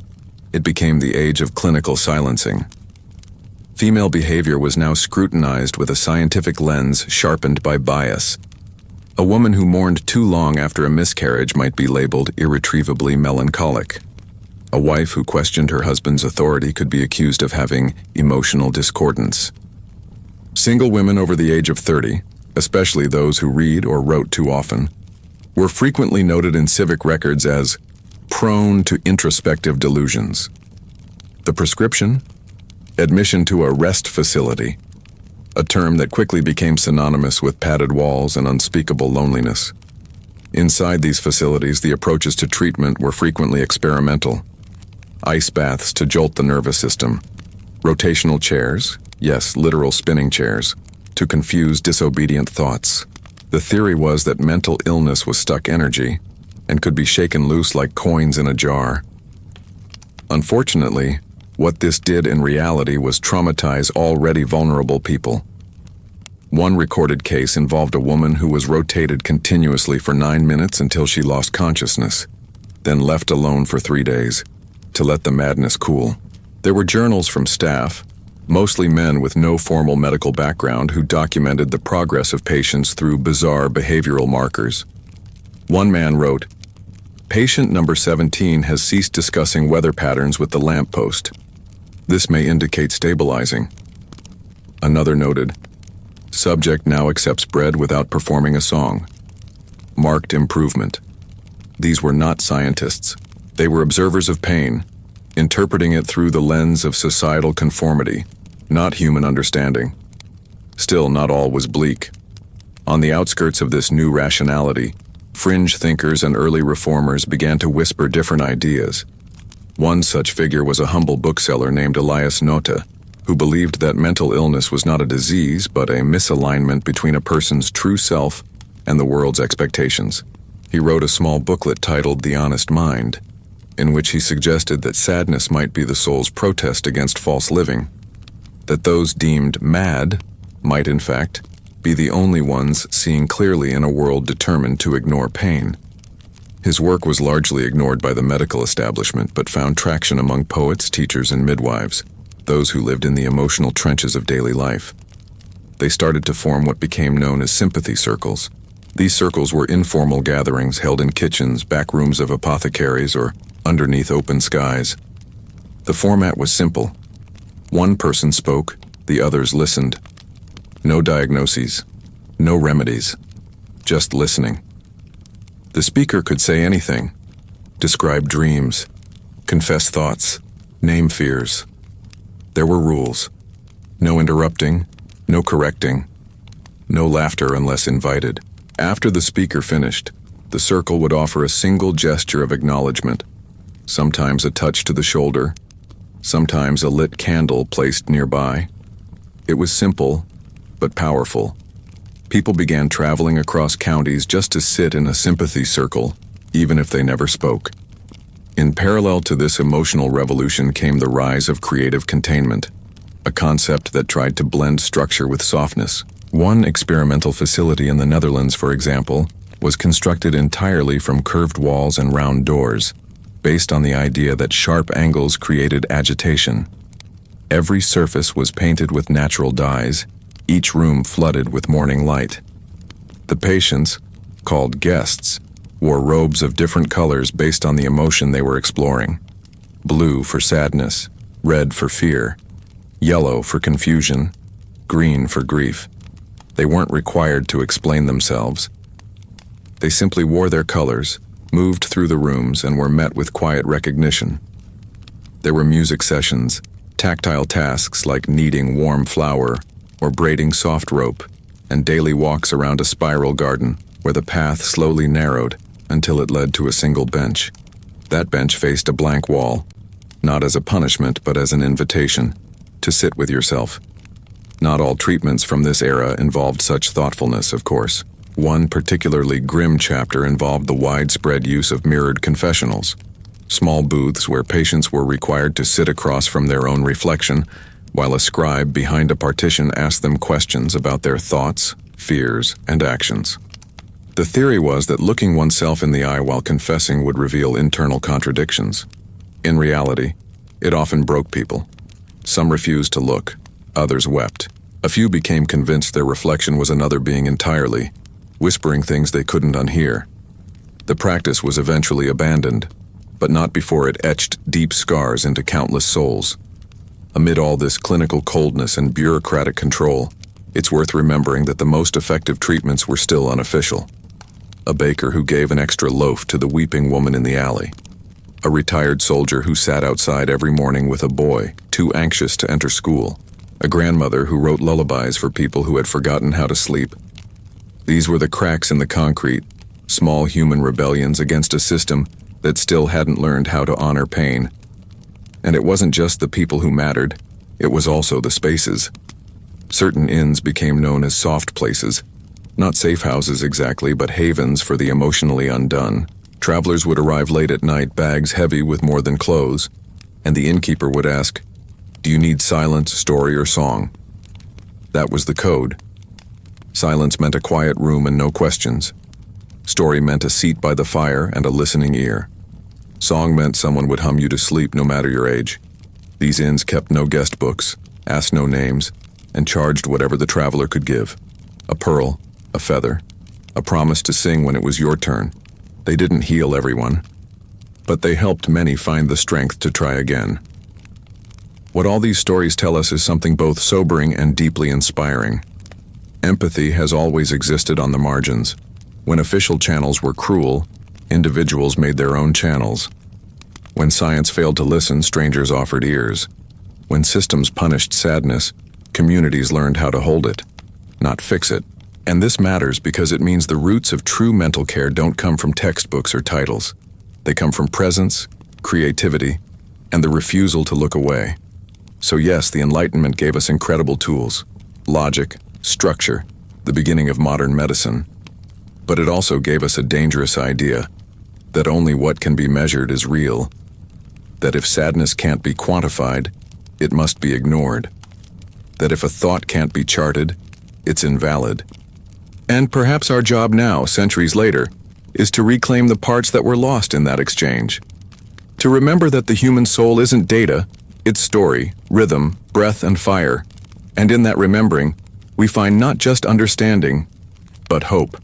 it became the age of clinical silencing. Female behavior was now scrutinized with a scientific lens sharpened by bias. A woman who mourned too long after a miscarriage might be labeled irretrievably melancholic. A wife who questioned her husband's authority could be accused of having emotional discordance. Single women over the age of 30, especially those who read or wrote too often, were frequently noted in civic records as prone to introspective delusions. The prescription? Admission to a rest facility, a term that quickly became synonymous with padded walls and unspeakable loneliness. Inside these facilities, the approaches to treatment were frequently experimental. Ice baths to jolt the nervous system, rotational chairs, yes, literal spinning chairs, to confuse disobedient thoughts. The theory was that mental illness was stuck energy and could be shaken loose like coins in a jar. Unfortunately, what this did in reality was traumatize already vulnerable people. One recorded case involved a woman who was rotated continuously for 9 minutes until she lost consciousness, then left alone for 3 days to let the madness cool. There were journals from staff, mostly men with no formal medical background, who documented the progress of patients through bizarre behavioral markers. One man wrote, "Patient number 17 has ceased discussing weather patterns with the lamppost. This may indicate stabilizing." Another noted, "Subject now accepts bread without performing a song. Marked improvement." These were not scientists. They were observers of pain, interpreting it through the lens of societal conformity, not human understanding. Still, not all was bleak. On the outskirts of this new rationality, fringe thinkers and early reformers began to whisper different ideas. One such figure was a humble bookseller named Elias Nota, who believed that mental illness was not a disease but a misalignment between a person's true self and the world's expectations. He wrote a small booklet titled The Honest Mind, in which he suggested that sadness might be the soul's protest against false living, that those deemed mad might, in fact, be the only ones seeing clearly in a world determined to ignore pain. His work was largely ignored by the medical establishment, but found traction among poets, teachers, and midwives, those who lived in the emotional trenches of daily life. They started to form what became known as sympathy circles, These circles were informal gatherings held in kitchens, back rooms of apothecaries, or underneath open skies. The format was simple. One person spoke, the others listened. No diagnoses, no remedies, just listening. The speaker could say anything, describe dreams, confess thoughts, name fears. There were rules. No interrupting, no correcting, no laughter unless invited. After the speaker finished, the circle would offer a single gesture of acknowledgement, sometimes a touch to the shoulder, sometimes a lit candle placed nearby. It was simple, but powerful. People began traveling across counties just to sit in a sympathy circle, even if they never spoke. In parallel to this emotional revolution came the rise of creative containment, a concept that tried to blend structure with softness. One experimental facility in the Netherlands, for example, was constructed entirely from curved walls and round doors, based on the idea that sharp angles created agitation. Every surface was painted with natural dyes, each room flooded with morning light. The patients, called guests, wore robes of different colors based on the emotion they were exploring. Blue for sadness, red for fear, yellow for confusion, green for grief. They weren't required to explain themselves. They simply wore their colors, moved through the rooms, and were met with quiet recognition. There were music sessions, tactile tasks like kneading warm flour or braiding soft rope, and daily walks around a spiral garden where the path slowly narrowed until it led to a single bench. That bench faced a blank wall, not as a punishment but as an invitation to sit with yourself. Not all treatments from this era involved such thoughtfulness, of course. One particularly grim chapter involved the widespread use of mirrored confessionals, small booths where patients were required to sit across from their own reflection, while a scribe behind a partition asked them questions about their thoughts, fears, and actions. The theory was that looking oneself in the eye while confessing would reveal internal contradictions. In reality, it often broke people. Some refused to look, others wept. A few became convinced their reflection was another being entirely, whispering things they couldn't unhear. The practice was eventually abandoned, but not before it etched deep scars into countless souls. Amid all this clinical coldness and bureaucratic control, it's worth remembering that the most effective treatments were still unofficial. A baker who gave an extra loaf to the weeping woman in the alley. A retired soldier who sat outside every morning with a boy, too anxious to enter school. A grandmother who wrote lullabies for people who had forgotten how to sleep. These were the cracks in the concrete, small human rebellions against a system that still hadn't learned how to honor pain. And it wasn't just the people who mattered, it was also the spaces. Certain inns became known as soft places, not safe houses exactly, but havens for the emotionally undone. Travelers would arrive late at night, bags heavy with more than clothes, and the innkeeper would ask, "Do you need silence, story, or song?" That was the code. Silence meant a quiet room and no questions. Story meant a seat by the fire and a listening ear. Song meant someone would hum you to sleep no matter your age. These inns kept no guest books, asked no names, and charged whatever the traveler could give. A pearl, a feather, a promise to sing when it was your turn. They didn't heal everyone, but they helped many find the strength to try again. What all these stories tell us is something both sobering and deeply inspiring. Empathy has always existed on the margins. When official channels were cruel, individuals made their own channels. When science failed to listen, strangers offered ears. When systems punished sadness, communities learned how to hold it, not fix it. And this matters because it means the roots of true mental care don't come from textbooks or titles. They come from presence, creativity, and the refusal to look away. So yes, the Enlightenment gave us incredible tools, logic, structure, the beginning of modern medicine. But it also gave us a dangerous idea, that only what can be measured is real, that if sadness can't be quantified, it must be ignored, that if a thought can't be charted, it's invalid. And perhaps our job now, centuries later, is to reclaim the parts that were lost in that exchange. To remember that the human soul isn't data, it's story, rhythm, breath, and fire. And in that remembering, we find not just understanding, but hope.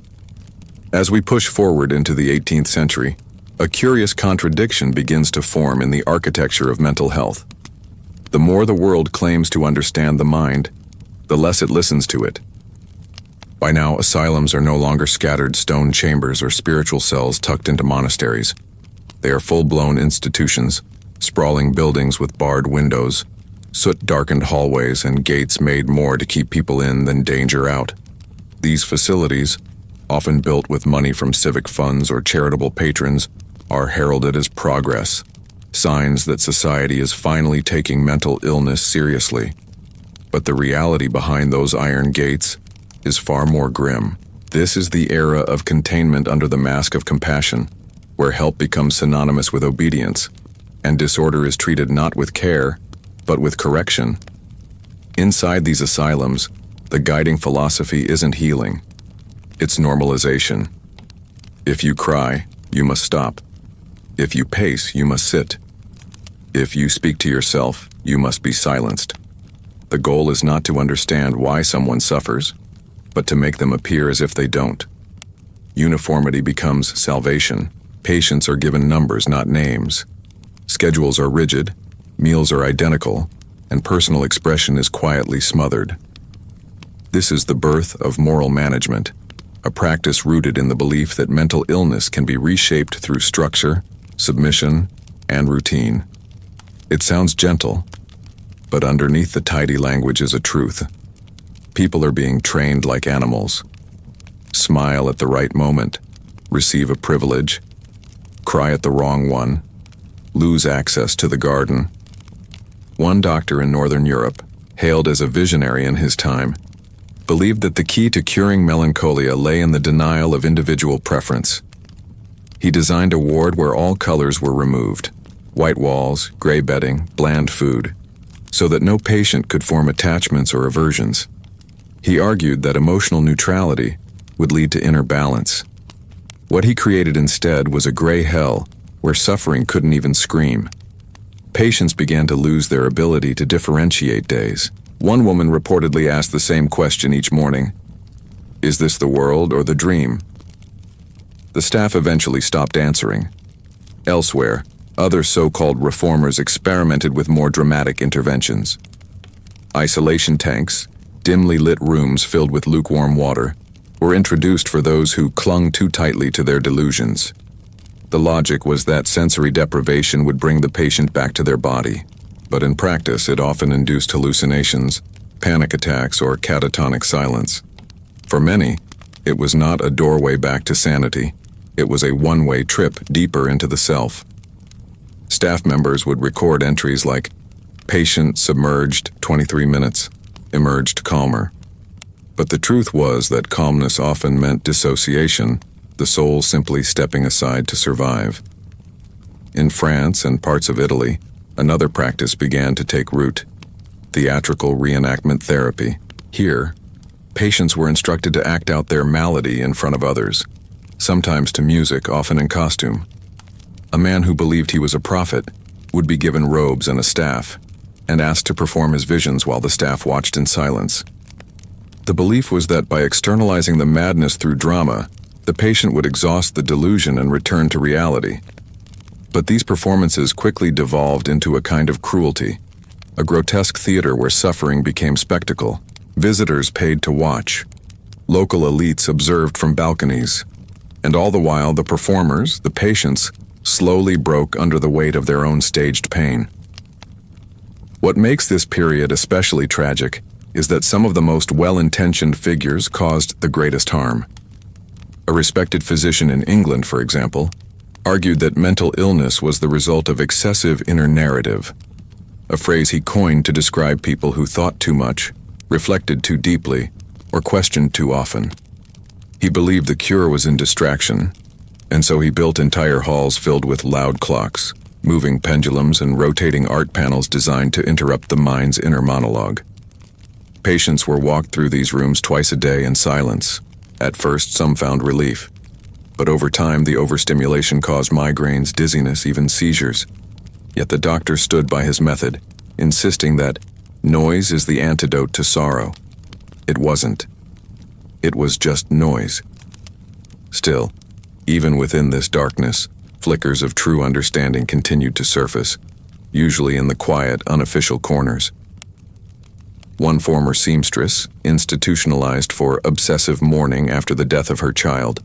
As we push forward into the 18th century, a curious contradiction begins to form in the architecture of mental health. The more the world claims to understand the mind, the less it listens to it. By now, asylums are no longer scattered stone chambers or spiritual cells tucked into monasteries. They are full-blown institutions, sprawling buildings with barred windows, soot-darkened hallways, and gates made more to keep people in than danger out. These facilities, often built with money from civic funds or charitable patrons, are heralded as progress, signs that society is finally taking mental illness seriously. But the reality behind those iron gates is far more grim. This is the era of containment under the mask of compassion, where help becomes synonymous with obedience, and disorder is treated not with care, but with correction. Inside these asylums, the guiding philosophy isn't healing, it's normalization. If you cry, you must stop. If you pace, you must sit. If you speak to yourself, you must be silenced. The goal is not to understand why someone suffers, but to make them appear as if they don't. Uniformity becomes salvation. Patients are given numbers, not names. Schedules are rigid, meals are identical, and personal expression is quietly smothered. This is the birth of moral management, a practice rooted in the belief that mental illness can be reshaped through structure, submission, and routine. It sounds gentle, but underneath the tidy language is a truth. People are being trained like animals. Smile at the right moment, receive a privilege, cry at the wrong one, lose access to the garden. One doctor in Northern Europe, hailed as a visionary in his time, believed that the key to curing melancholia lay in the denial of individual preference. He designed a ward where all colors were removed, white walls, gray bedding, bland food, so that no patient could form attachments or aversions. He argued that emotional neutrality would lead to inner balance. What he created instead was a gray hell where suffering couldn't even scream. Patients began to lose their ability to differentiate days. One woman reportedly asked the same question each morning: "Is this the world or the dream?" The staff eventually stopped answering. Elsewhere, other so-called reformers experimented with more dramatic interventions. Isolation tanks, dimly lit rooms filled with lukewarm water, were introduced for those who clung too tightly to their delusions. The logic was that sensory deprivation would bring the patient back to their body, but in practice it often induced hallucinations, panic attacks, or catatonic silence. For many, it was not a doorway back to sanity. It was a one-way trip deeper into the self. Staff members would record entries like, "Patient submerged 23 minutes, emerged calmer." But the truth was that calmness often meant dissociation, the soul simply stepping aside to survive. In France and parts of Italy, another practice began to take root: theatrical reenactment therapy. Here, patients were instructed to act out their malady in front of others, sometimes to music, often in costume. A man who believed he was a prophet would be given robes and a staff, and asked to perform his visions while the staff watched in silence. The belief was that by externalizing the madness through drama, the patient would exhaust the delusion and return to reality. But these performances quickly devolved into a kind of cruelty, a grotesque theater where suffering became spectacle. Visitors paid to watch. Local elites observed from balconies. And all the while, the performers, the patients, slowly broke under the weight of their own staged pain. What makes this period especially tragic is that some of the most well-intentioned figures caused the greatest harm. A respected physician in England, for example, argued that mental illness was the result of excessive inner narrative, a phrase he coined to describe people who thought too much, reflected too deeply, or questioned too often. He believed the cure was in distraction, and so he built entire halls filled with loud clocks, moving pendulums, and rotating art panels designed to interrupt the mind's inner monologue. Patients were walked through these rooms twice a day in silence. At first, some found relief, but over time the overstimulation caused migraines, dizziness, even seizures. Yet the doctor stood by his method, insisting that noise is the antidote to sorrow. It wasn't. It was just noise. Still, even within this darkness, flickers of true understanding continued to surface, usually in the quiet, unofficial corners. One former seamstress, institutionalized for obsessive mourning after the death of her child,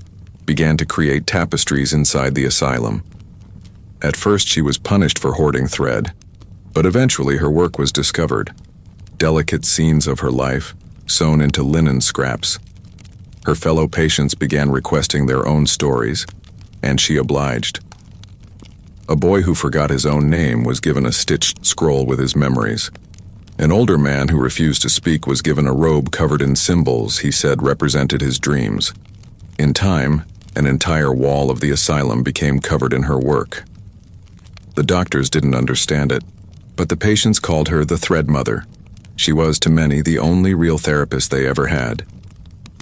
began to create tapestries inside the asylum. At first she was punished for hoarding thread, but eventually her work was discovered. Delicate scenes of her life, sewn into linen scraps. Her fellow patients began requesting their own stories, and she obliged. A boy who forgot his own name was given a stitched scroll with his memories. An older man who refused to speak was given a robe covered in symbols he said represented his dreams. In time, an entire wall of the asylum became covered in her work. The doctors didn't understand it, but the patients called her the Thread Mother. She was, to many, the only real therapist they ever had.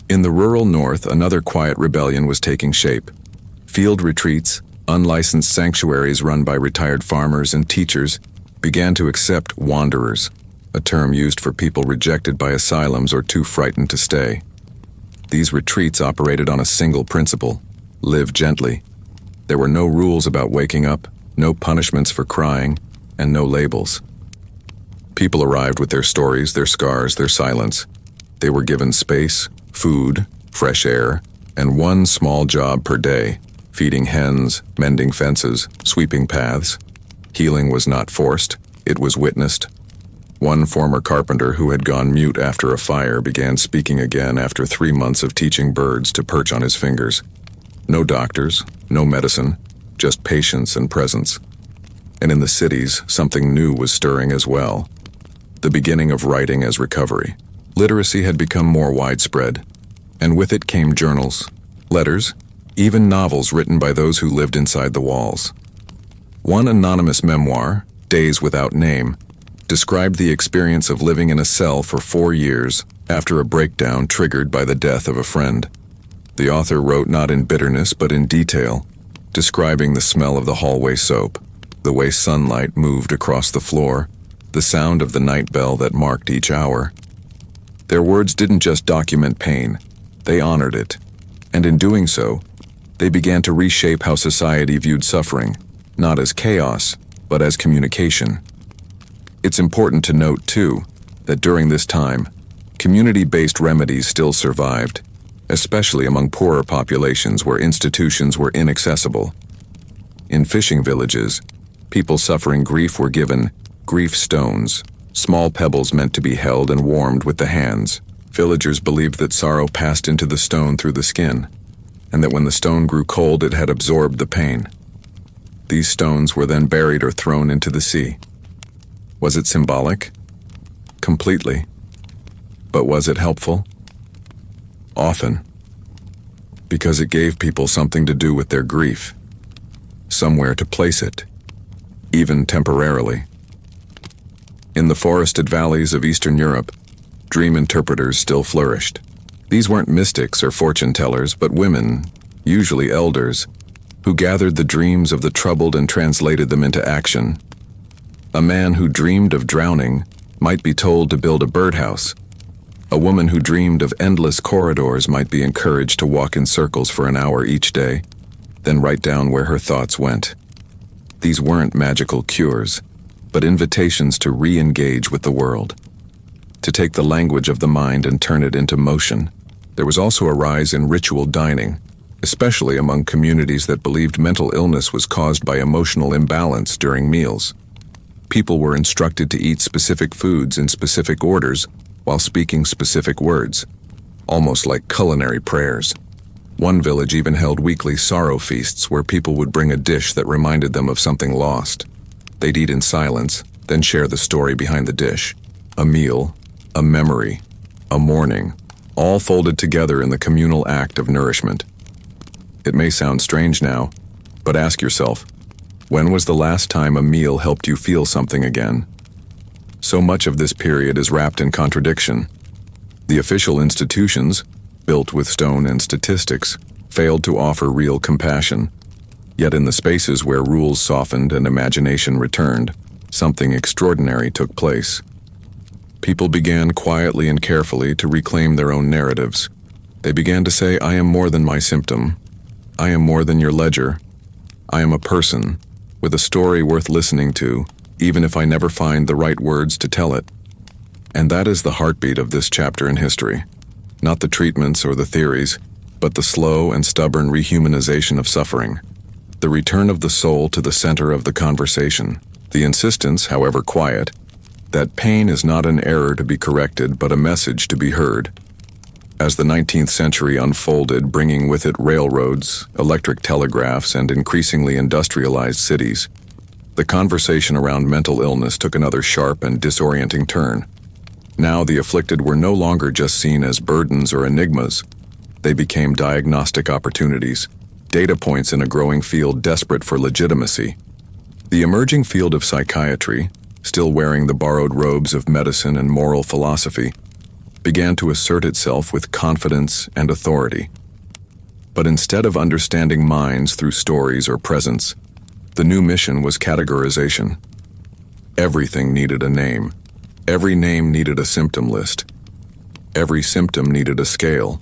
In the rural north, another quiet rebellion was taking shape. Field retreats, unlicensed sanctuaries run by retired farmers and teachers, began to accept wanderers, a term used for people rejected by asylums or too frightened to stay. These retreats operated on a single principle: live gently. There were no rules about waking up, no punishments for crying, and no labels. People arrived with their stories, their scars, their silence. They were given space, food, fresh air, and one small job per day: feeding hens, mending fences, sweeping paths. Healing was not forced, it was witnessed. One former carpenter who had gone mute after a fire began speaking again after 3 months of teaching birds to perch on his fingers. No doctors, no medicine, just patience and presence. And in the cities, something new was stirring as well. The beginning of writing as recovery. Literacy had become more widespread, and with it came journals, letters, even novels written by those who lived inside the walls. One anonymous memoir, Days Without Name, described the experience of living in a cell for 4 years after a breakdown triggered by the death of a friend. The author wrote not in bitterness but in detail, describing the smell of the hallway soap, the way sunlight moved across the floor, the sound of the night bell that marked each hour. Their words didn't just document pain, they honored it, and in doing so, they began to reshape how society viewed suffering, not as chaos, but as communication. It's important to note, too, that during this time, community-based remedies still survived, especially among poorer populations where institutions were inaccessible. In fishing villages, people suffering grief were given grief stones, small pebbles meant to be held and warmed with the hands. Villagers believed that sorrow passed into the stone through the skin, and that when the stone grew cold it had absorbed the pain. These stones were then buried or thrown into the sea. Was it symbolic? Completely. But was it helpful? Often. Because it gave people something to do with their grief, somewhere to place it, even temporarily. In the forested valleys of Eastern Europe, dream interpreters still flourished. These weren't mystics or fortune-tellers, but women, usually elders, who gathered the dreams of the troubled and translated them into action. A man who dreamed of drowning might be told to build a birdhouse. A woman who dreamed of endless corridors might be encouraged to walk in circles for an hour each day, then write down where her thoughts went. These weren't magical cures, but invitations to re-engage with the world, to take the language of the mind and turn it into motion. There was also a rise in ritual dining, especially among communities that believed mental illness was caused by emotional imbalance during meals. People were instructed to eat specific foods in specific orders while speaking specific words, almost like culinary prayers. One village even held weekly sorrow feasts where people would bring a dish that reminded them of something lost. They'd eat in silence, then share the story behind the dish. A meal, a memory, a mourning, all folded together in the communal act of nourishment. It may sound strange now, but ask yourself, when was the last time a meal helped you feel something again? So much of this period is wrapped in contradiction. The official institutions, built with stone and statistics, failed to offer real compassion. Yet in the spaces where rules softened and imagination returned, something extraordinary took place. People began quietly and carefully to reclaim their own narratives. They began to say, "I am more than my symptom. I am more than your ledger. I am a person, with a story worth listening to, even if I never find the right words to tell it. And that is the heartbeat of this chapter in history. Not the treatments or the theories, but the slow and stubborn rehumanization of suffering. The return of the soul to the center of the conversation. The insistence, however quiet, that pain is not an error to be corrected but a message to be heard. As the 19th century unfolded, bringing with it railroads, electric telegraphs, and increasingly industrialized cities, the conversation around mental illness took another sharp and disorienting turn. Now the afflicted were no longer just seen as burdens or enigmas. They became diagnostic opportunities, data points in a growing field desperate for legitimacy. The emerging field of psychiatry, still wearing the borrowed robes of medicine and moral philosophy, began to assert itself with confidence and authority. But instead of understanding minds through stories or presence, the new mission was categorization. Everything needed a name. Every name needed a symptom list. Every symptom needed a scale,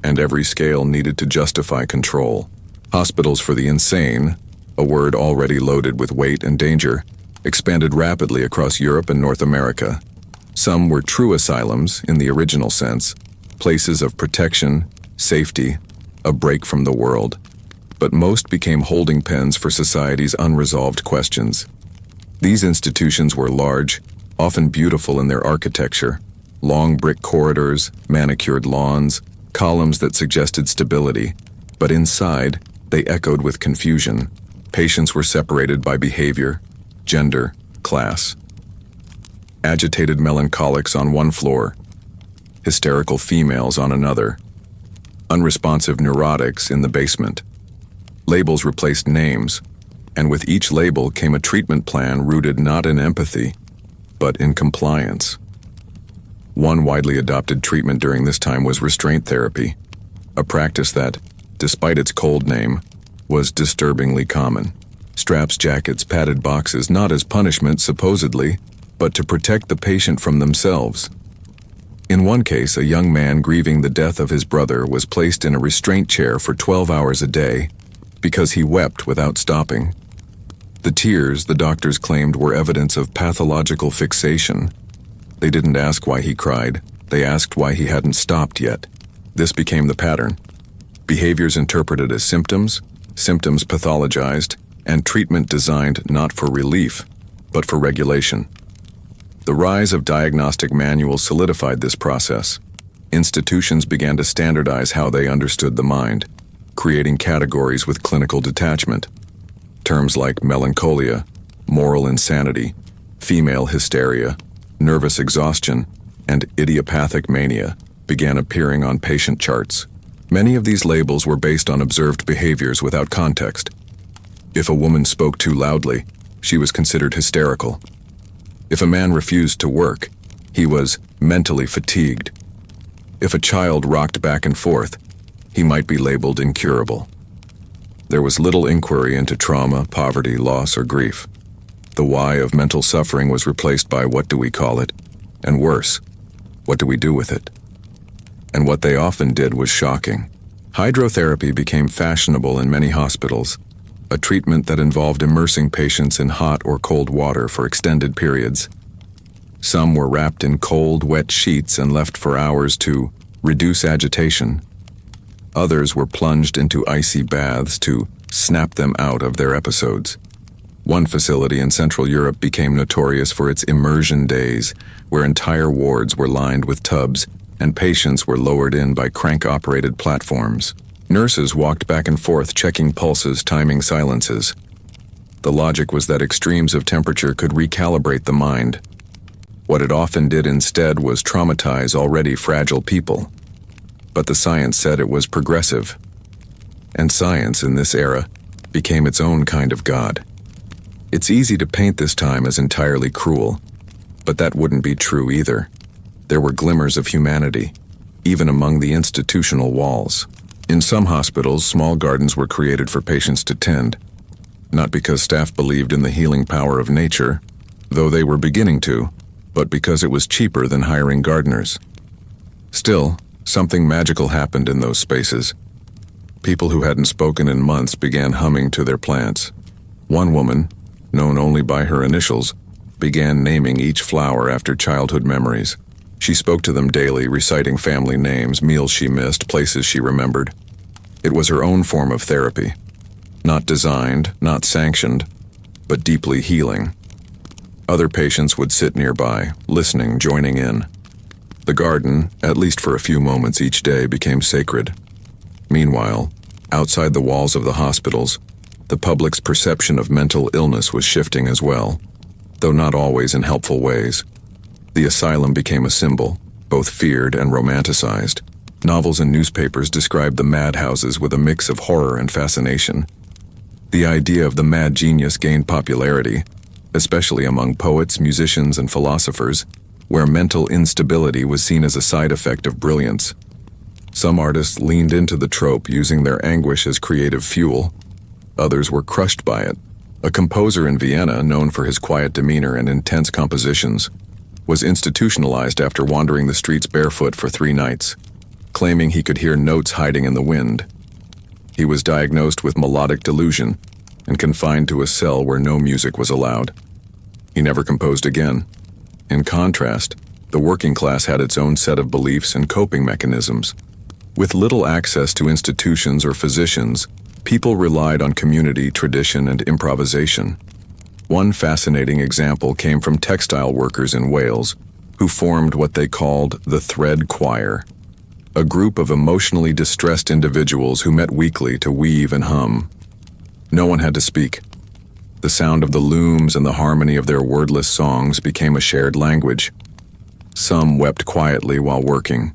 and every scale needed to justify control. Hospitals for the insane, a word already loaded with weight and danger, expanded rapidly across Europe and North America. Some were true asylums in the original sense, places of protection, safety, a break from the world. But most became holding pens for society's unresolved questions. These institutions were large, often beautiful in their architecture, long brick corridors, manicured lawns, columns that suggested stability, but inside, they echoed with confusion. Patients were separated by behavior, gender, class. Agitated melancholics on one floor, hysterical females on another, unresponsive neurotics in the basement. Labels replaced names, and with each label came a treatment plan rooted not in empathy, but in compliance. One widely adopted treatment during this time was restraint therapy, a practice that, despite its cold name, was disturbingly common. Straps, jackets, padded boxes, not as punishment supposedly, but to protect the patient from themselves. In one case, a young man grieving the death of his brother was placed in a restraint chair for 12 hours a day because he wept without stopping. The tears, the doctors claimed, were evidence of pathological fixation. They didn't ask why he cried, they asked why he hadn't stopped yet. This became the pattern. Behaviors interpreted as symptoms, symptoms pathologized, and treatment designed not for relief, but for regulation. The rise of diagnostic manuals solidified this process. Institutions began to standardize how they understood the mind, creating categories with clinical detachment. Terms like melancholia, moral insanity, female hysteria, nervous exhaustion, and idiopathic mania began appearing on patient charts. Many of these labels were based on observed behaviors without context. If a woman spoke too loudly, she was considered hysterical. If a man refused to work, he was mentally fatigued. If a child rocked back and forth, he might be labeled incurable. There was little inquiry into trauma, poverty, loss, or grief. The why of mental suffering was replaced by what do we call it, and worse, what do we do with it? And what they often did was shocking. Hydrotherapy became fashionable in many hospitals, a treatment that involved immersing patients in hot or cold water for extended periods. Some were wrapped in cold, wet sheets and left for hours to reduce agitation. Others were plunged into icy baths to snap them out of their episodes. One facility in Central Europe became notorious for its immersion days, where entire wards were lined with tubs and patients were lowered in by crank-operated platforms. Nurses walked back and forth checking pulses, timing silences. The logic was that extremes of temperature could recalibrate the mind. What it often did instead was traumatize already fragile people. But the science said it was progressive. And science, in this era, became its own kind of god. It's easy to paint this time as entirely cruel, but that wouldn't be true either. There were glimmers of humanity, even among the institutional walls. In some hospitals, small gardens were created for patients to tend, not because staff believed in the healing power of nature, though they were beginning to, but because it was cheaper than hiring gardeners. Still, something magical happened in those spaces. People who hadn't spoken in months began humming to their plants. One woman, known only by her initials, began naming each flower after childhood memories. She spoke to them daily, reciting family names, meals she missed, places she remembered. It was her own form of therapy. Not designed, not sanctioned, but deeply healing. Other patients would sit nearby, listening, joining in. The garden, at least for a few moments each day, became sacred. Meanwhile, outside the walls of the hospitals, the public's perception of mental illness was shifting as well, though not always in helpful ways. The asylum became a symbol, both feared and romanticized. Novels and newspapers described the madhouses with a mix of horror and fascination. The idea of the mad genius gained popularity, especially among poets, musicians, and philosophers, where mental instability was seen as a side effect of brilliance. Some artists leaned into the trope, using their anguish as creative fuel. Others were crushed by it. A composer in Vienna, known for his quiet demeanor and intense compositions, was institutionalized after wandering the streets barefoot for 3 nights, claiming he could hear notes hiding in the wind. He was diagnosed with melodic delusion and confined to a cell where no music was allowed. He never composed again. In contrast, the working class had its own set of beliefs and coping mechanisms. With little access to institutions or physicians, people relied on community, tradition, and improvisation. One fascinating example came from textile workers in Wales, who formed what they called the Thread Choir, a group of emotionally distressed individuals who met weekly to weave and hum. No one had to speak. The sound of the looms and the harmony of their wordless songs became a shared language. Some wept quietly while working.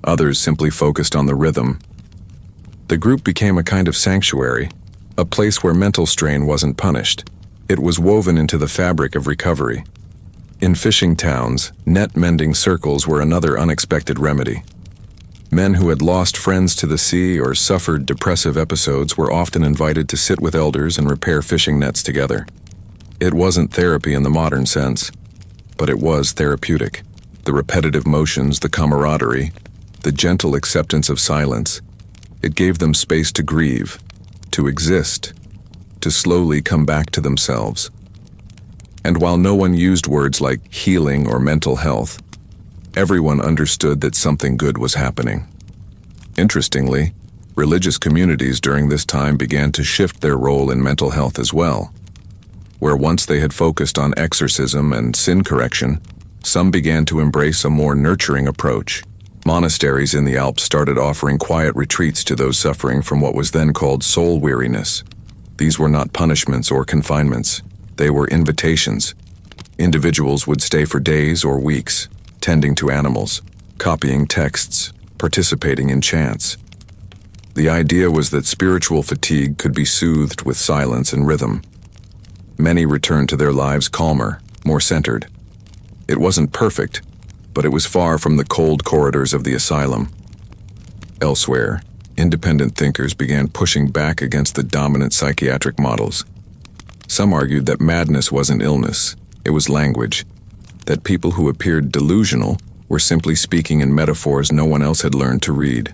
Others simply focused on the rhythm. The group became a kind of sanctuary, a place where mental strain wasn't punished. It was woven into the fabric of recovery. In fishing towns, net-mending circles were another unexpected remedy. Men who had lost friends to the sea or suffered depressive episodes were often invited to sit with elders and repair fishing nets together. It wasn't therapy in the modern sense, but it was therapeutic. The repetitive motions, the camaraderie, the gentle acceptance of silence. It gave them space to grieve, to exist, to slowly come back to themselves. And while no one used words like healing or mental health, everyone understood that something good was happening. Interestingly, religious communities during this time began to shift their role in mental health as well. Where once they had focused on exorcism and sin correction, some began to embrace a more nurturing approach. Monasteries in the Alps started offering quiet retreats to those suffering from what was then called soul weariness. These were not punishments or confinements. They were invitations. Individuals would stay for days or weeks, tending to animals, copying texts, participating in chants. The idea was that spiritual fatigue could be soothed with silence and rhythm. Many returned to their lives calmer, more centered. It wasn't perfect, but it was far from the cold corridors of the asylum. Elsewhere, independent thinkers began pushing back against the dominant psychiatric models. Some argued that madness wasn't illness, it was language, that people who appeared delusional were simply speaking in metaphors no one else had learned to read.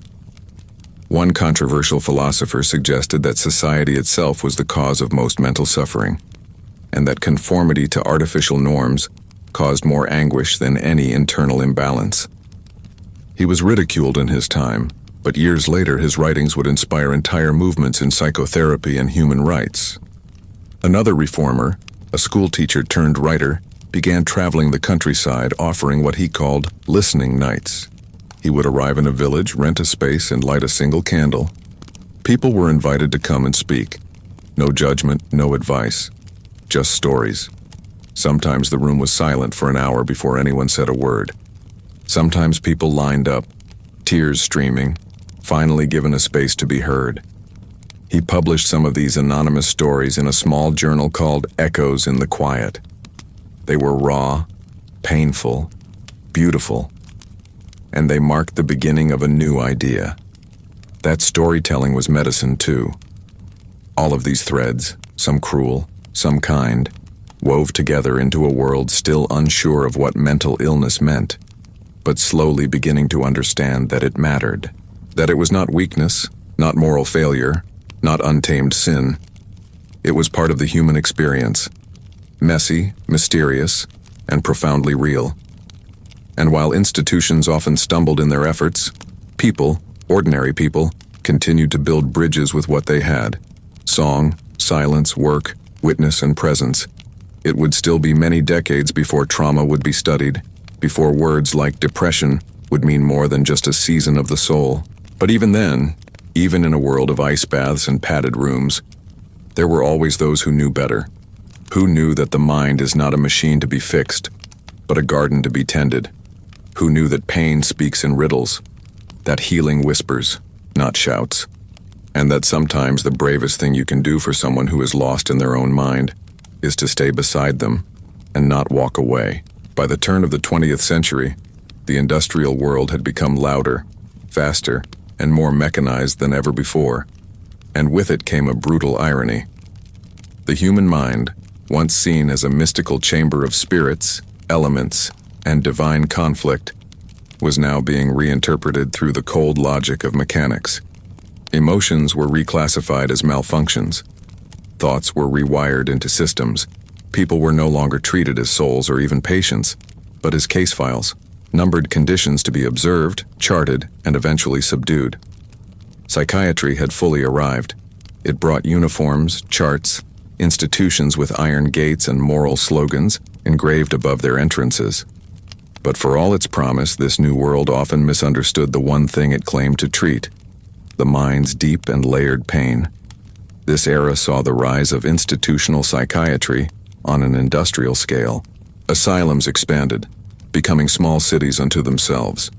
One controversial philosopher suggested that society itself was the cause of most mental suffering, and that conformity to artificial norms caused more anguish than any internal imbalance. He was ridiculed in his time, but years later his writings would inspire entire movements in psychotherapy and human rights. Another reformer, a schoolteacher turned writer, began traveling the countryside offering what he called listening nights. He would arrive in a village, rent a space, and light a single candle. People were invited to come and speak. No judgment, no advice, just stories. Sometimes the room was silent for an hour before anyone said a word. Sometimes people lined up, tears streaming, finally given a space to be heard. He published some of these anonymous stories in a small journal called Echoes in the Quiet. They were raw, painful, beautiful, and they marked the beginning of a new idea. That storytelling was medicine too. All of these threads, some cruel, some kind, wove together into a world still unsure of what mental illness meant, but slowly beginning to understand that it mattered, that it was not weakness, Not moral failure, not untamed sin. It was part of the human experience, messy, mysterious, and profoundly real. And while institutions often stumbled in their efforts, people, ordinary people, continued to build bridges with what they had: song, silence, work, witness, and presence. It would still be many decades before trauma would be studied, before words like depression would mean more than just a season of the soul. But even then, even in a world of ice baths and padded rooms, there were always those who knew better, who knew that the mind is not a machine to be fixed, but a garden to be tended, who knew that pain speaks in riddles, that healing whispers, not shouts, and that sometimes the bravest thing you can do for someone who is lost in their own mind is to stay beside them and not walk away. By the turn of the 20th century, the industrial world had become louder, faster, and more mechanized than ever before, and with it came a brutal irony. The human mind, once seen as a mystical chamber of spirits, elements, and divine conflict, was now being reinterpreted through the cold logic of mechanics. Emotions were reclassified as malfunctions. Thoughts were rewired into systems. People were no longer treated as souls or even patients, but as case files, numbered conditions to be observed, charted, and eventually subdued. Psychiatry had fully arrived. It brought uniforms, charts, institutions with iron gates and moral slogans engraved above their entrances. But for all its promise, this new world often misunderstood the one thing it claimed to treat: the mind's deep and layered pain. This era saw the rise of institutional psychiatry on an industrial scale. Asylums expanded, becoming small cities unto themselves.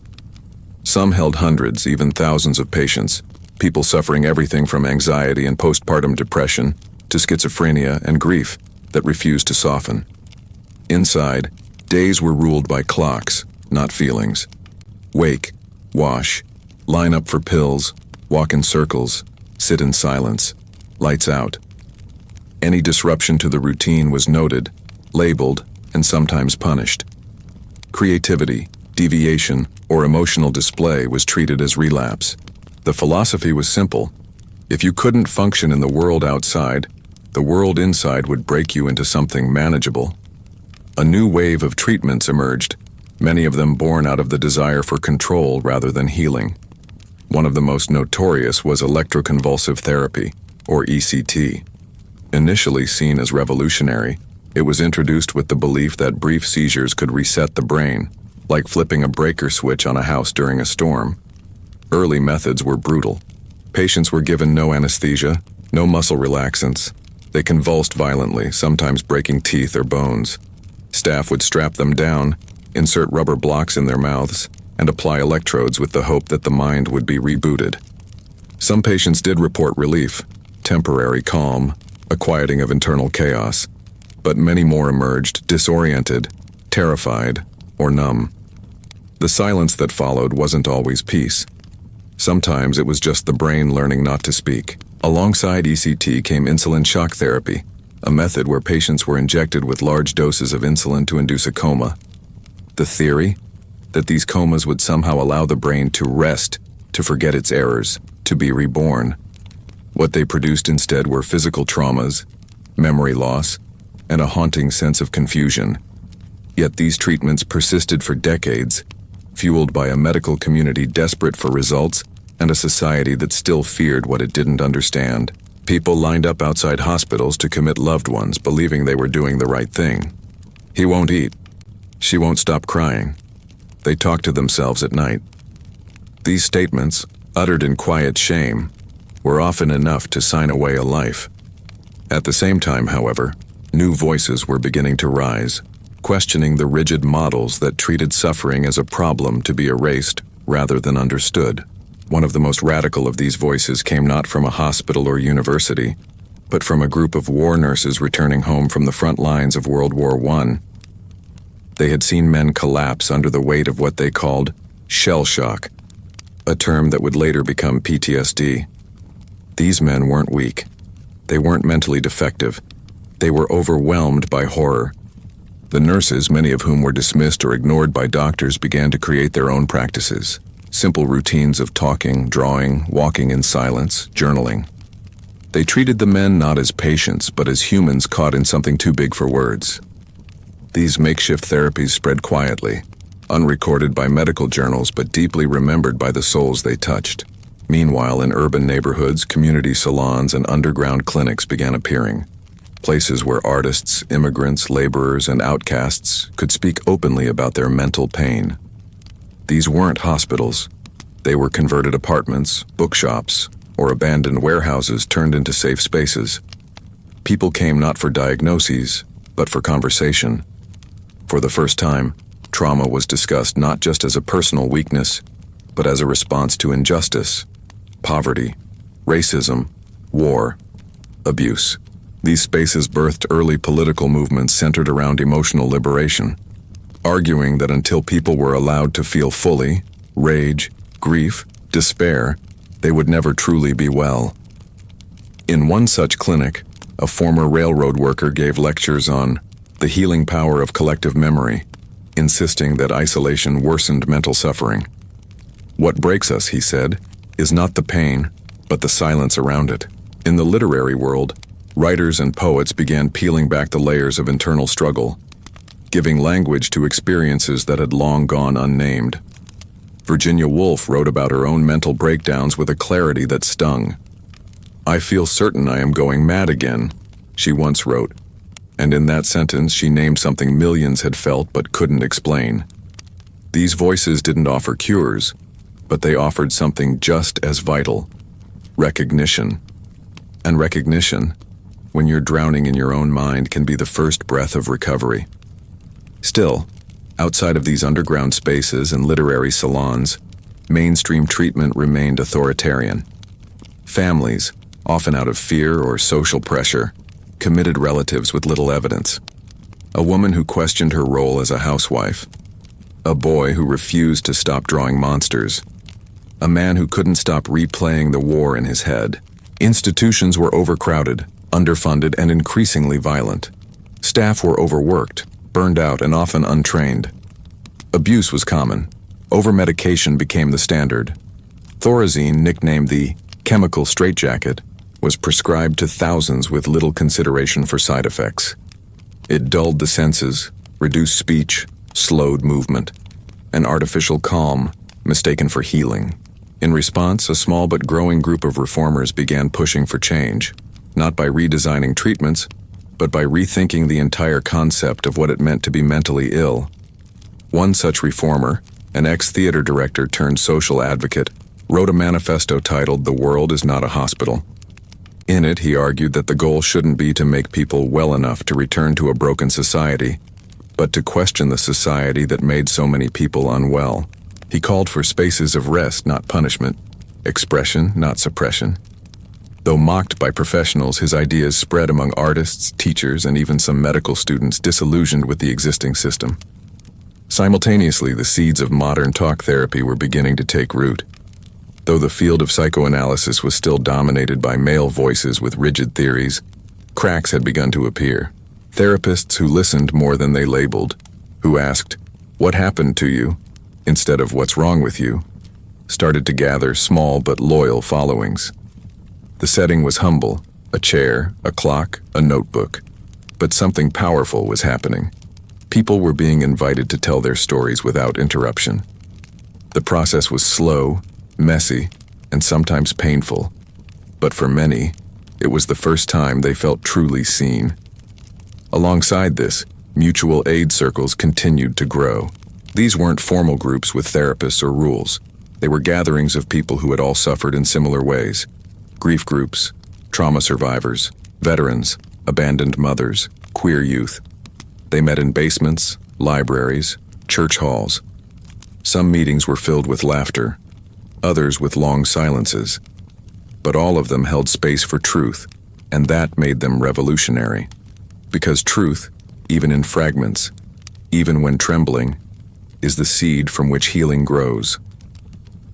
Some held hundreds, even thousands of patients, people suffering everything from anxiety and postpartum depression to schizophrenia and grief that refused to soften. Inside, days were ruled by clocks, not feelings. Wake, wash, line up for pills, walk in circles, sit in silence, lights out. Any disruption to the routine was noted, labeled, and sometimes punished. Creativity, deviation, or emotional display was treated as relapse. The philosophy was simple: if you couldn't function in the world outside, the world inside would break you into something manageable. A new wave of treatments emerged, many of them born out of the desire for control rather than healing. One of the most notorious was electroconvulsive therapy, or ECT. Initially seen as revolutionary, it was introduced with the belief that brief seizures could reset the brain, like flipping a breaker switch on a house during a storm. Early methods were brutal. Patients were given no anesthesia, no muscle relaxants. They convulsed violently, sometimes breaking teeth or bones. Staff would strap them down, insert rubber blocks in their mouths, and apply electrodes with the hope that the mind would be rebooted. Some patients did report relief, temporary calm, a quieting of internal chaos, but many more emerged disoriented, terrified, or numb. The silence that followed wasn't always peace. Sometimes it was just the brain learning not to speak. Alongside ECT came insulin shock therapy, a method where patients were injected with large doses of insulin to induce a coma. The theory? That these comas would somehow allow the brain to rest, to forget its errors, to be reborn. What they produced instead were physical traumas, memory loss, and a haunting sense of confusion. Yet these treatments persisted for decades, fueled by a medical community desperate for results and a society that still feared what it didn't understand. People lined up outside hospitals to commit loved ones, believing they were doing the right thing. He won't eat. She won't stop crying. They talk to themselves at night. These statements, uttered in quiet shame, were often enough to sign away a life. At the same time, however, new voices were beginning to rise, questioning the rigid models that treated suffering as a problem to be erased rather than understood. One of the most radical of these voices came not from a hospital or university, but from a group of war nurses returning home from the front lines of World War I. They had seen men collapse under the weight of what they called shell shock, a term that would later become PTSD. These men weren't weak. They weren't mentally defective. They were overwhelmed by horror. The nurses, many of whom were dismissed or ignored by doctors, began to create their own practices. simple routines of talking, drawing, walking in silence, journaling. They treated the men not as patients, but as humans caught in something too big for words. These makeshift therapies spread quietly, unrecorded by medical journals but deeply remembered by the souls they touched. Meanwhile, in urban neighborhoods, community salons and underground clinics began appearing. Places where artists, immigrants, laborers, and outcasts could speak openly about their mental pain. These weren't hospitals. They were converted apartments, bookshops, or abandoned warehouses turned into safe spaces. People came not for diagnoses, but for conversation. For the first time, trauma was discussed not just as a personal weakness, but as a response to injustice, poverty, racism, war, abuse. These spaces birthed early political movements centered around emotional liberation, arguing that until people were allowed to feel fully, rage, grief, despair, they would never truly be well. In one such clinic, a former railroad worker gave lectures on the healing power of collective memory, insisting that isolation worsened mental suffering. What breaks us, he said, is not the pain, but the silence around it. In the literary world, writers and poets began peeling back the layers of internal struggle, giving language to experiences that had long gone unnamed. Virginia Woolf wrote about her own mental breakdowns with a clarity that stung. "I feel certain I am going mad again," she once wrote, and in that sentence she named something millions had felt but couldn't explain. These voices didn't offer cures, but they offered something just as vital: recognition. And recognition, when you're drowning in your own mind, can be the first breath of recovery. Still, outside of these underground spaces and literary salons, mainstream treatment remained authoritarian. Families, often out of fear or social pressure, committed relatives with little evidence. A woman who questioned her role as a housewife. A boy who refused to stop drawing monsters. A man who couldn't stop replaying the war in his head. Institutions were overcrowded, underfunded, and increasingly violent. Staff were overworked, burned out, and often untrained. Abuse was common. Over-medication became the standard. Thorazine, nicknamed the chemical straitjacket, was prescribed to thousands with little consideration for side effects. It dulled the senses, reduced speech, slowed movement, an artificial calm mistaken for healing. In response, a small but growing group of reformers began pushing for change, not by redesigning treatments, but by rethinking the entire concept of what it meant to be mentally ill. One such reformer, an ex-theater director turned social advocate, wrote a manifesto titled "The World is Not a Hospital." In it, he argued that the goal shouldn't be to make people well enough to return to a broken society, but to question the society that made so many people unwell. He called for spaces of rest, not punishment, expression, not suppression. Though mocked by professionals, his ideas spread among artists, teachers, and even some medical students disillusioned with the existing system. Simultaneously, the seeds of modern talk therapy were beginning to take root. Though the field of psychoanalysis was still dominated by male voices with rigid theories, cracks had begun to appear. Therapists who listened more than they labeled, who asked, "What happened to you?" instead of "What's wrong with you?" started to gather small but loyal followings. The setting was humble: a chair, a clock, a notebook. But something powerful was happening. People were being invited to tell their stories without interruption. The process was slow, messy, and sometimes painful. But for many, it was the first time they felt truly seen. Alongside this, mutual aid circles continued to grow. These weren't formal groups with therapists or rules. They were gatherings of people who had all suffered in similar ways. Grief groups, trauma survivors, veterans, abandoned mothers, queer youth. They met in basements, libraries, church halls. Some meetings were filled with laughter, others with long silences. But all of them held space for truth, and that made them revolutionary. Because truth, even in fragments, even when trembling, is the seed from which healing grows.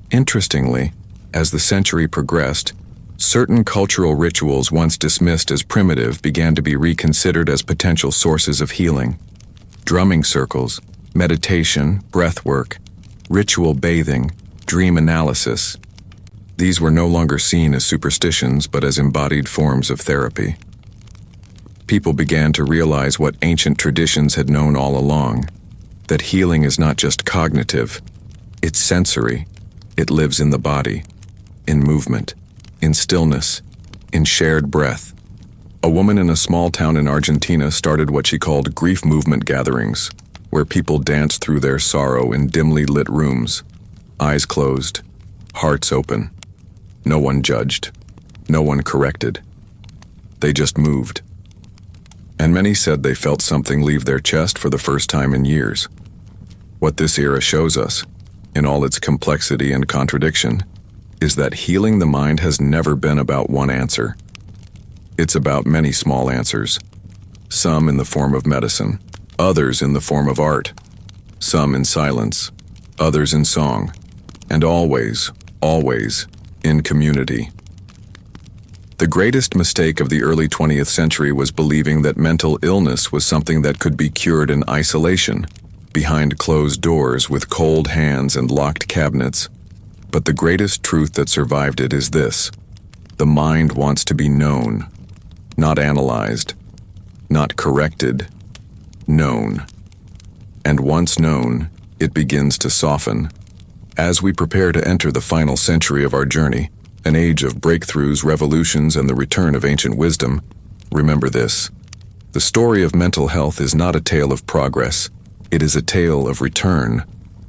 Interestingly, as the century progressed, certain cultural rituals once dismissed as primitive began to be reconsidered as potential sources of healing. Drumming circles, meditation, breathwork, ritual bathing, dream analysis. These were no longer seen as superstitions but as embodied forms of therapy. People began to realize what ancient traditions had known all along, that healing is not just cognitive, it's sensory. It lives in the body, in movement, in stillness, in shared breath. A woman in a small town in Argentina started what she called grief movement gatherings, where people danced through their sorrow in dimly lit rooms, eyes closed, hearts open. No one judged, no one corrected. They just moved. And many said they felt something leave their chest for the first time in years. What this era shows us, in all its complexity and contradiction, is that healing the mind has never been about one answer. It's about many small answers, some in the form of medicine, others in the form of art, some in silence, others in song, and always, always, in community. The greatest mistake of the early 20th century was believing that mental illness was something that could be cured in isolation, behind closed doors with cold hands and locked cabinets. But the greatest truth that survived it is this: the mind wants to be known, not analyzed, not corrected, known. And once known, it begins to soften. As we prepare to enter the final century of our journey, an age of breakthroughs, revolutions, and the return of ancient wisdom, remember this: the story of mental health is not a tale of progress. It is a tale of return,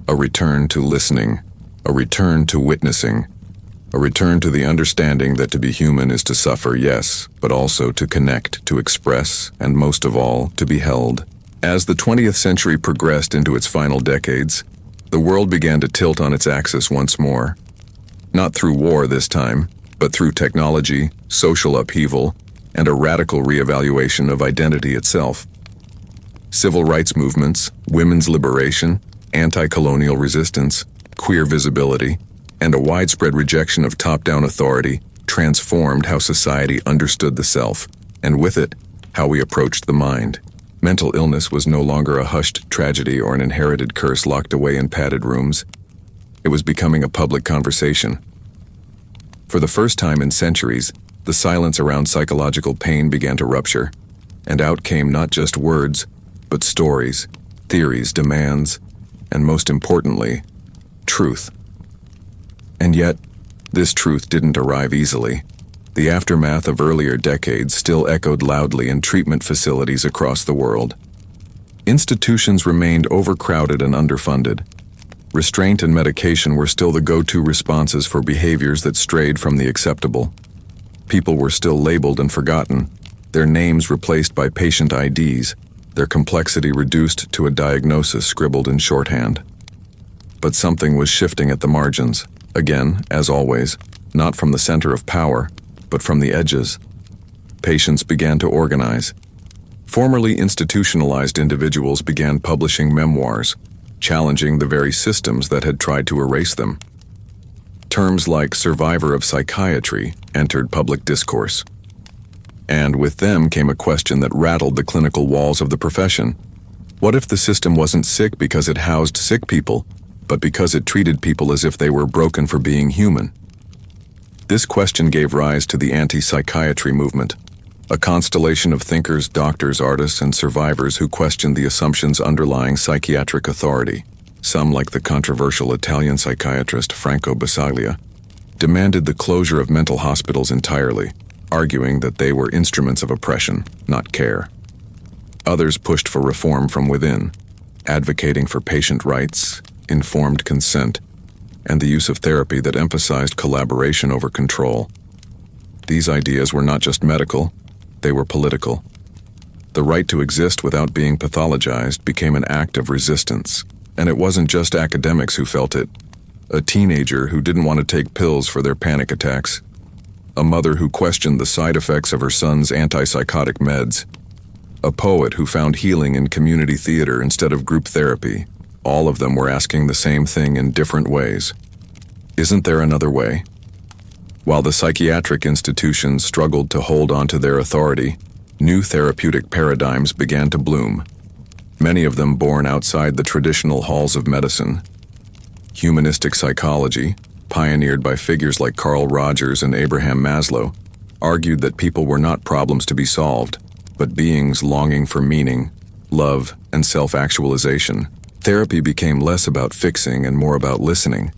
a return to listening, a return to witnessing, a return to the understanding that to be human is to suffer, yes, but also to connect, to express, and most of all, to be held. As the 20th century progressed into its final decades, the world began to tilt on its axis once more. Not through war this time, but through technology, social upheaval, and a radical reevaluation of identity itself. Civil rights movements, women's liberation, anti-colonial resistance, queer visibility, and a widespread rejection of top-down authority transformed how society understood the self, and with it, how we approached the mind. Mental illness was no longer a hushed tragedy or an inherited curse locked away in padded rooms. It was becoming a public conversation. For the first time in centuries, the silence around psychological pain began to rupture, and out came not just words, but stories, theories, demands, and most importantly, truth. And yet, this truth didn't arrive easily. The aftermath of earlier decades still echoed loudly in treatment facilities across the world. Institutions remained overcrowded and underfunded. Restraint and medication were still the go-to responses for behaviors that strayed from the acceptable. People were still labeled and forgotten, their names replaced by patient IDs, their complexity reduced to a diagnosis scribbled in shorthand. But something was shifting at the margins, again, as always, not from the center of power, but from the edges. Patients began to organize. Formerly institutionalized individuals began publishing memoirs, challenging the very systems that had tried to erase them. Terms like survivor of psychiatry entered public discourse. And with them came a question that rattled the clinical walls of the profession. What if the system wasn't sick because it housed sick people, but because it treated people as if they were broken for being human? This question gave rise to the anti-psychiatry movement, a constellation of thinkers, doctors, artists, and survivors who questioned the assumptions underlying psychiatric authority. Some, like the controversial Italian psychiatrist Franco Basaglia, demanded the closure of mental hospitals entirely, arguing that they were instruments of oppression, not care. Others pushed for reform from within, advocating for patient rights, informed consent, and the use of therapy that emphasized collaboration over control. These ideas were not just medical, they were political. The right to exist without being pathologized became an act of resistance, and it wasn't just academics who felt it. A teenager who didn't want to take pills for their panic attacks, a mother who questioned the side effects of her son's antipsychotic meds, a poet who found healing in community theater instead of group therapy. All of them were asking the same thing in different ways. Isn't there another way? While the psychiatric institutions struggled to hold on to their authority, new therapeutic paradigms began to bloom, many of them born outside the traditional halls of medicine. Humanistic psychology, pioneered by figures like Carl Rogers and Abraham Maslow, argued that people were not problems to be solved, but beings longing for meaning, love, and self-actualization. Therapy became less about fixing and more about listening.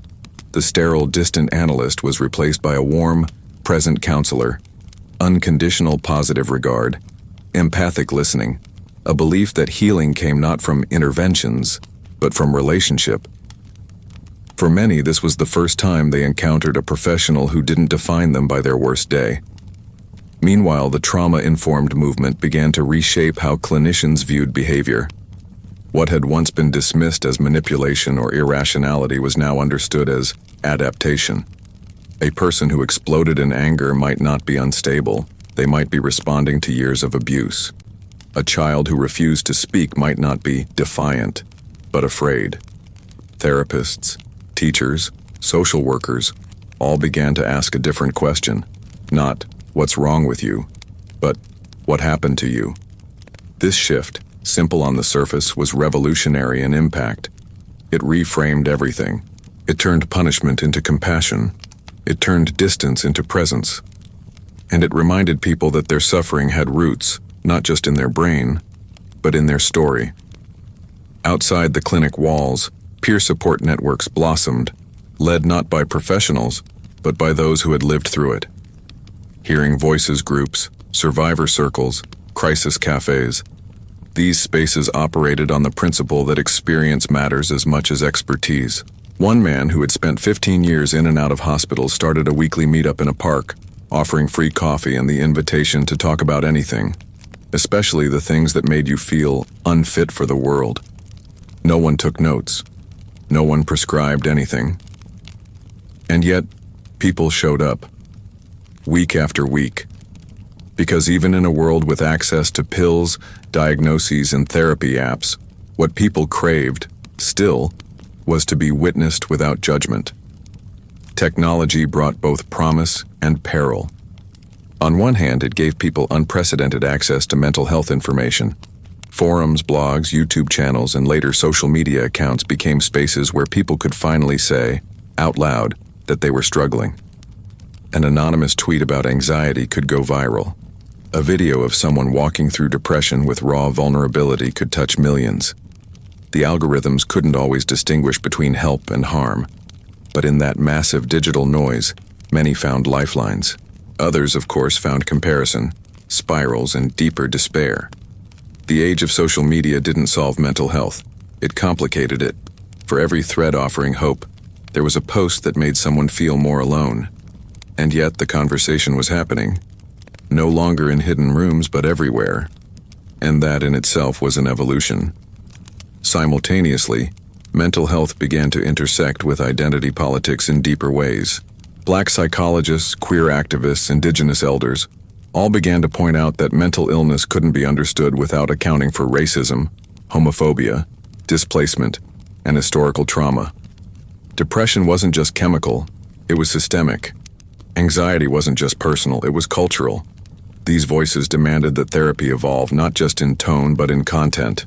The sterile, distant analyst was replaced by a warm, present counselor, unconditional positive regard, empathic listening, a belief that healing came not from interventions, but from relationship. For many, this was the first time they encountered a professional who didn't define them by their worst day. Meanwhile, the trauma-informed movement began to reshape how clinicians viewed behavior. What had once been dismissed as manipulation or irrationality was now understood as adaptation. A person who exploded in anger might not be unstable. They might be responding to years of abuse. A child who refused to speak might not be defiant, but afraid. Therapists, teachers, social workers all began to ask a different question. Not, "What's wrong with you?" but, "What happened to you?" This shift, simple on the surface, was revolutionary in impact. It reframed everything. It turned punishment into compassion. It turned distance into presence. And it reminded people that their suffering had roots, not just in their brain, but in their story. Outside the clinic walls, peer support networks blossomed, led not by professionals, but by those who had lived through it. Hearing voices groups, survivor circles, crisis cafes. These spaces operated on the principle that experience matters as much as expertise. One man who had spent 15 years in and out of hospitals started a weekly meetup in a park, offering free coffee and the invitation to talk about anything, especially the things that made you feel unfit for the world. No one took notes. No one prescribed anything. And yet, people showed up. Week after week. Because even in a world with access to pills, diagnoses, and therapy apps, what people craved, still, was to be witnessed without judgment. Technology brought both promise and peril. On one hand, it gave people unprecedented access to mental health information. Forums, blogs, YouTube channels, and later social media accounts became spaces where people could finally say, out loud, that they were struggling. An anonymous tweet about anxiety could go viral. A video of someone walking through depression with raw vulnerability could touch millions. The algorithms couldn't always distinguish between help and harm, but in that massive digital noise, many found lifelines. Others, of course, found comparison, spirals, and deeper despair. The age of social media didn't solve mental health. It complicated it. For every thread offering hope, there was a post that made someone feel more alone. And yet the conversation was happening, no longer in hidden rooms but everywhere, and that in itself was an evolution. Simultaneously, mental health began to intersect with identity politics in deeper ways. Black psychologists, queer activists, indigenous elders all began to point out that mental illness couldn't be understood without accounting for racism, homophobia, displacement, and historical trauma. Depression wasn't just chemical, it was systemic. Anxiety wasn't just personal, it was cultural. These voices demanded that therapy evolve not just in tone but in content.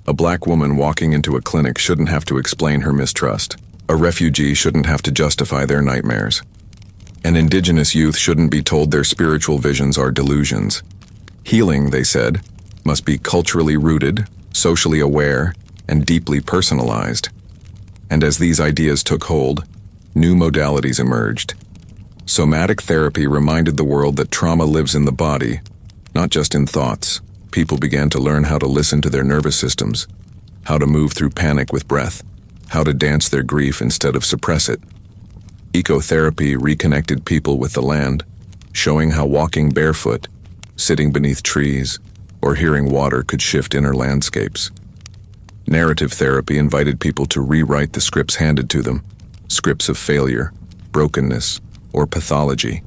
A Black woman walking into a clinic shouldn't have to explain her mistrust. A refugee shouldn't have to justify their nightmares. An Indigenous youth shouldn't be told their spiritual visions are delusions. Healing, they said, must be culturally rooted, socially aware, and deeply personalized. And as these ideas took hold, new modalities emerged. Somatic therapy reminded the world that trauma lives in the body, not just in thoughts. People began to learn how to listen to their nervous systems, how to move through panic with breath, how to dance their grief instead of suppress it. Ecotherapy reconnected people with the land, showing how walking barefoot, sitting beneath trees, or hearing water could shift inner landscapes. Narrative therapy invited people to rewrite the scripts handed to them, scripts of failure, brokenness, or pathology,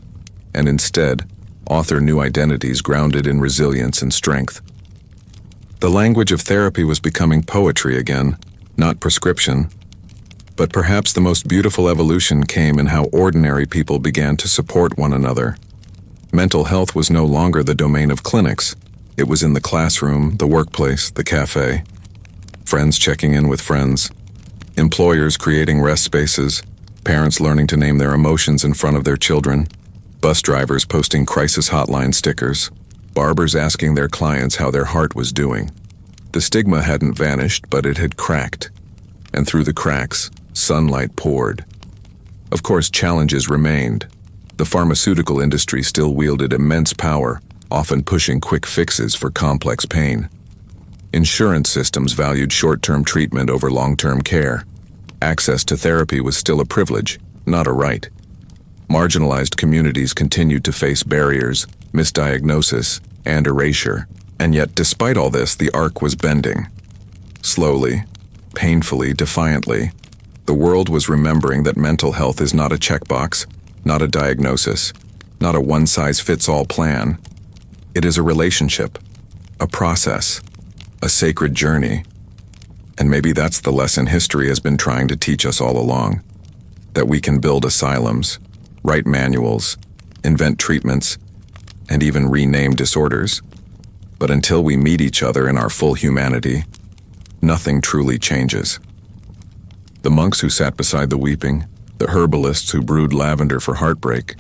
and instead, author new identities grounded in resilience and strength. The language of therapy was becoming poetry again, not prescription. But perhaps the most beautiful evolution came in how ordinary people began to support one another. Mental health was no longer the domain of clinics. It was in the classroom, the workplace, the cafe. Friends checking in with friends. Employers creating rest spaces, parents learning to name their emotions in front of their children, bus drivers posting crisis hotline stickers, barbers asking their clients how their heart was doing. The stigma hadn't vanished, but it had cracked. And through the cracks, sunlight poured. Of course, challenges remained. The pharmaceutical industry still wielded immense power, often pushing quick fixes for complex pain. Insurance systems valued short-term treatment over long-term care. Access to therapy was still a privilege, not a right. Marginalized communities continued to face barriers, misdiagnosis, and erasure. And yet, despite all this, the arc was bending. Slowly, painfully, defiantly, the world was remembering that mental health is not a checkbox, not a diagnosis, not a one-size-fits-all plan. It is a relationship, a process, a sacred journey. And maybe that's the lesson history has been trying to teach us all along. That we can build asylums, write manuals, invent treatments, and even rename disorders. But until we meet each other in our full humanity, nothing truly changes. The monks who sat beside the weeping, the herbalists who brewed lavender for heartbreak,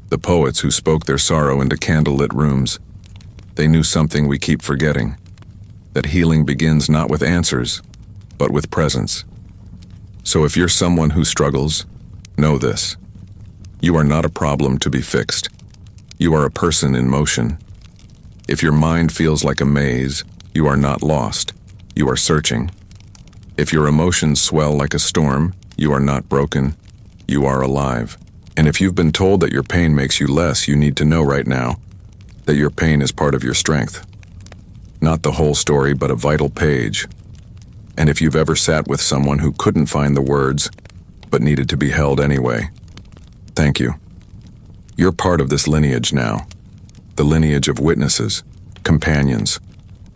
the poets who spoke their sorrow into candlelit rooms, they knew something we keep forgetting, that healing begins not with answers, but with presence. So if you're someone who struggles, know this. You are not a problem to be fixed. You are a person in motion. If your mind feels like a maze, you are not lost. You are searching. If your emotions swell like a storm, you are not broken. You are alive. And if you've been told that your pain makes you less, you need to know right now that your pain is part of your strength. Not the whole story, but a vital page. And if you've ever sat with someone who couldn't find the words, but needed to be held anyway, thank you. You're part of this lineage now. The lineage of witnesses, companions,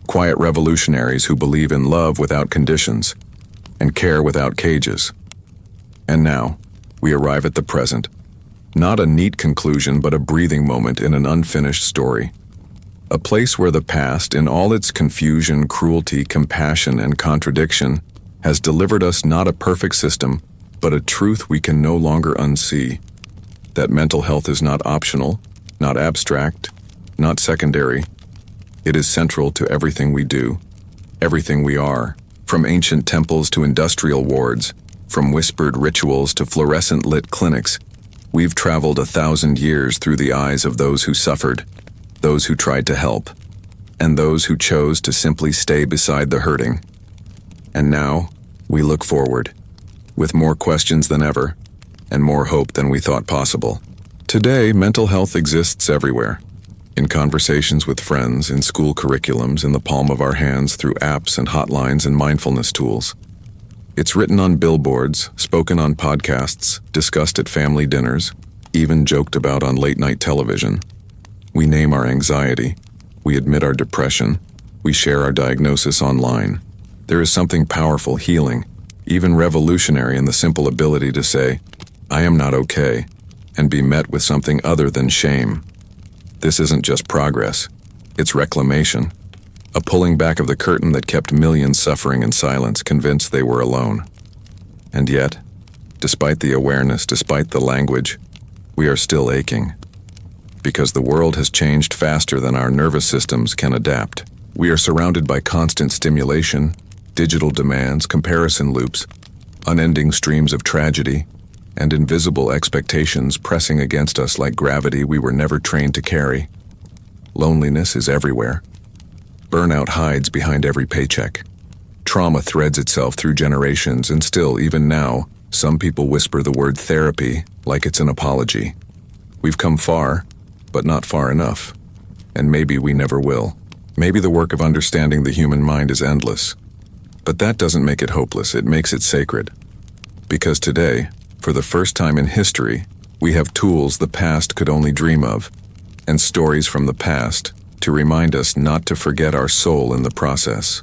quiet revolutionaries who believe in love without conditions and care without cages. And now, we arrive at the present. Not a neat conclusion, but a breathing moment in an unfinished story. A place where the past, in all its confusion, cruelty, compassion, and contradiction, has delivered us not a perfect system, but a truth we can no longer unsee. That mental health is not optional, not abstract, not secondary. It is central to everything we do, everything we are, from ancient temples to industrial wards, from whispered rituals to fluorescent-lit clinics. We've traveled 1,000 years through the eyes of those who suffered, those who tried to help, and those who chose to simply stay beside the hurting. And now, we look forward, with more questions than ever, and more hope than we thought possible. Today, mental health exists everywhere. In conversations with friends, in school curriculums, in the palm of our hands through apps and hotlines and mindfulness tools. It's written on billboards, spoken on podcasts, discussed at family dinners, even joked about on late-night television. We name our anxiety, we admit our depression, we share our diagnosis online. There is something powerful, healing, even revolutionary in the simple ability to say, "I am not okay," and be met with something other than shame. This isn't just progress, it's reclamation. A pulling back of the curtain that kept millions suffering in silence, convinced they were alone. And yet, despite the awareness, despite the language, we are still aching. Because the world has changed faster than our nervous systems can adapt. We are surrounded by constant stimulation, digital demands, comparison loops, unending streams of tragedy, and invisible expectations pressing against us like gravity we were never trained to carry. Loneliness is everywhere. Burnout hides behind every paycheck. Trauma threads itself through generations, and still, even now, some people whisper the word therapy like it's an apology. We've come far, but not far enough. And maybe we never will. Maybe the work of understanding the human mind is endless. But that doesn't make it hopeless, it makes it sacred. Because today, for the first time in history, we have tools the past could only dream of, and stories from the past to remind us not to forget our soul in the process.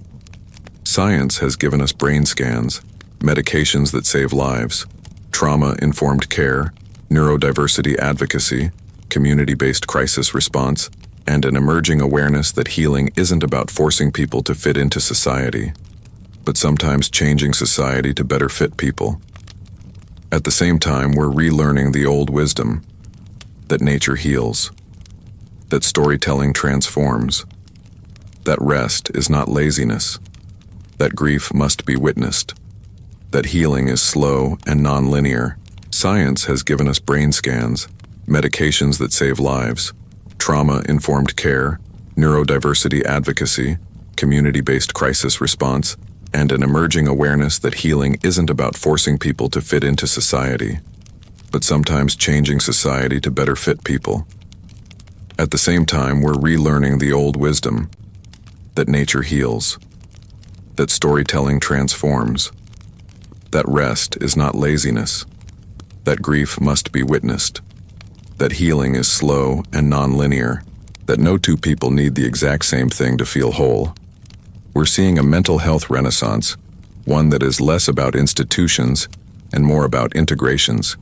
Science has given us brain scans, medications that save lives, trauma-informed care, neurodiversity advocacy, community-based crisis response, and an emerging awareness that healing isn't about forcing people to fit into society. but sometimes changing society to better fit people. At the same time, we're relearning the old wisdom that nature heals, that storytelling transforms, that rest is not laziness, that grief must be witnessed, that healing is slow and non-linear. Science has given us brain scans, medications that save lives, trauma-informed care, neurodiversity advocacy, community-based crisis response, and an emerging awareness that healing isn't about forcing people to fit into society, but sometimes changing society to better fit people. At the same time, we're relearning the old wisdom that nature heals, that storytelling transforms, that rest is not laziness, that grief must be witnessed, that healing is slow and non-linear, that no two people need the exact same thing to feel whole. We're seeing a mental health renaissance, one that is less about institutions and more about integrations.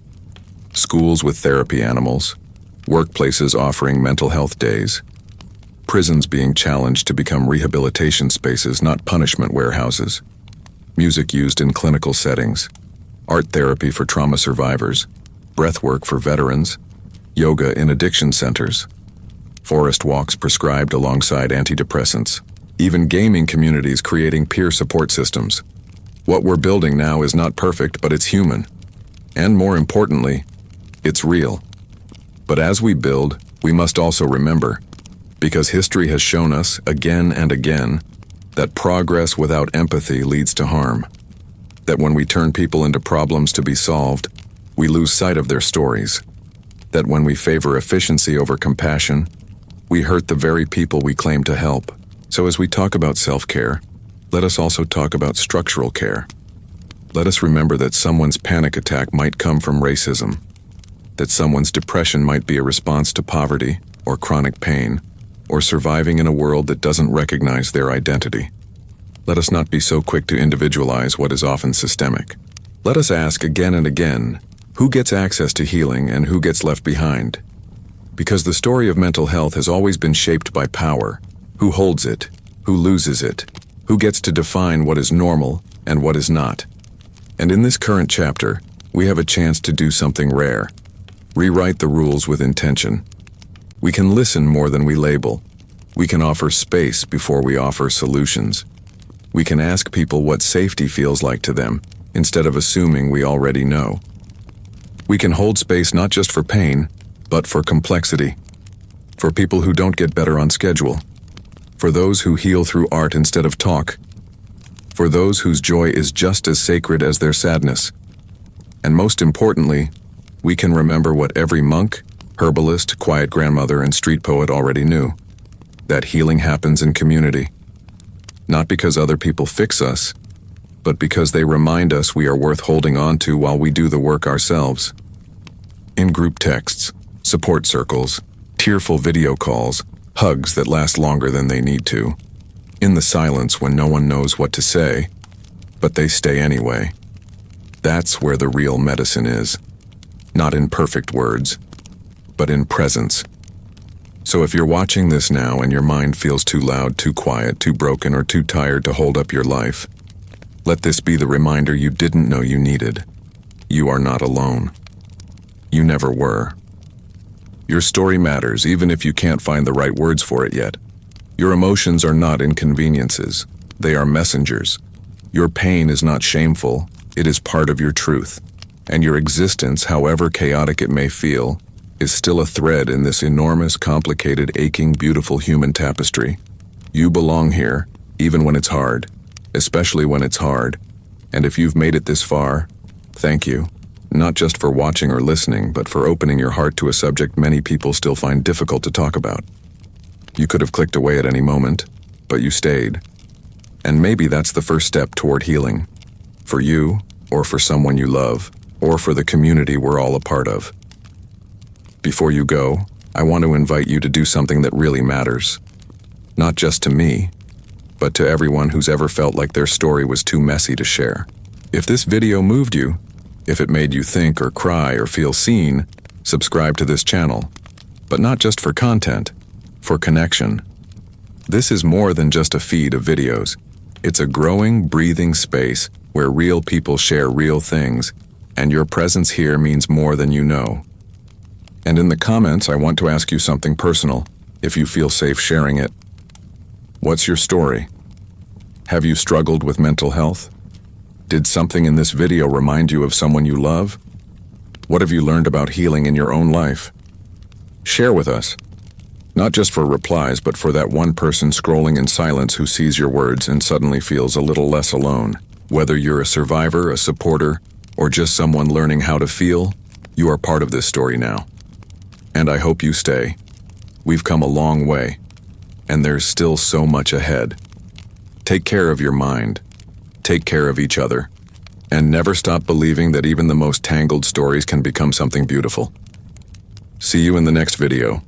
Schools with therapy animals, workplaces offering mental health days, prisons being challenged to become rehabilitation spaces, not punishment warehouses, music used in clinical settings, art therapy for trauma survivors, breath work for veterans, yoga in addiction centers, forest walks prescribed alongside antidepressants, even gaming communities creating peer support systems. What we're building now is not perfect, but it's human. And more importantly, it's real. But as we build, we must also remember, because history has shown us again and again, that progress without empathy leads to harm. That when we turn people into problems to be solved, we lose sight of their stories. That when we favor efficiency over compassion, we hurt the very people we claim to help. So as we talk about self-care, let us also talk about structural care. Let us remember that someone's panic attack might come from racism, that someone's depression might be a response to poverty or chronic pain, or surviving in a world that doesn't recognize their identity. Let us not be so quick to individualize what is often systemic. Let us ask again and again, who gets access to healing and who gets left behind? Because the story of mental health has always been shaped by power. Who holds it? Who loses it? Who gets to define what is normal and what is not? And in this current chapter, we have a chance to do something rare. Rewrite the rules with intention. We can listen more than we label. We can offer space before we offer solutions. We can ask people what safety feels like to them, instead of assuming we already know. We can hold space not just for pain, but for complexity. For people who don't get better on schedule. For those who heal through art instead of talk. For those whose joy is just as sacred as their sadness. And most importantly, we can remember what every monk, herbalist, quiet grandmother, and street poet already knew. That healing happens in community. Not because other people fix us, but because they remind us we are worth holding on to while we do the work ourselves. In group texts, support circles, tearful video calls, hugs that last longer than they need to. In the silence when no one knows what to say, but they stay anyway. That's where the real medicine is. Not in perfect words, but in presence. So if you're watching this now and your mind feels too loud, too quiet, too broken, or too tired to hold up your life, let this be the reminder you didn't know you needed. You are not alone. You never were. Your story matters even if you can't find the right words for it yet. Your emotions are not inconveniences. They are messengers. Your pain is not shameful. It is part of your truth. And your existence, however chaotic it may feel, is still a thread in this enormous, complicated, aching, beautiful human tapestry. You belong here, even when it's hard, especially when it's hard. And if you've made it this far, thank you. Not just for watching or listening, but for opening your heart to a subject many people still find difficult to talk about. You could have clicked away at any moment, but you stayed. And maybe that's the first step toward healing. For you, or for someone you love, or for the community we're all a part of. Before you go, I want to invite you to do something that really matters. Not just to me, but to everyone who's ever felt like their story was too messy to share. If this video moved you, if it made you think or cry or feel seen, subscribe to this channel. But not just for content, for connection. This is more than just a feed of videos. It's a growing, breathing space where real people share real things, and your presence here means more than you know. And in the comments, I want to ask you something personal, if you feel safe sharing it. What's your story? Have you struggled with mental health? Did something in this video remind you of someone you love? What have you learned about healing in your own life? Share with us. Not just for replies, but for that one person scrolling in silence who sees your words and suddenly feels a little less alone. Whether you're a survivor, a supporter, or just someone learning how to feel, you are part of this story now. And I hope you stay. We've come a long way, and there's still so much ahead. Take care of your mind, take care of each other, and never stop believing that even the most tangled stories can become something beautiful. See you in the next video.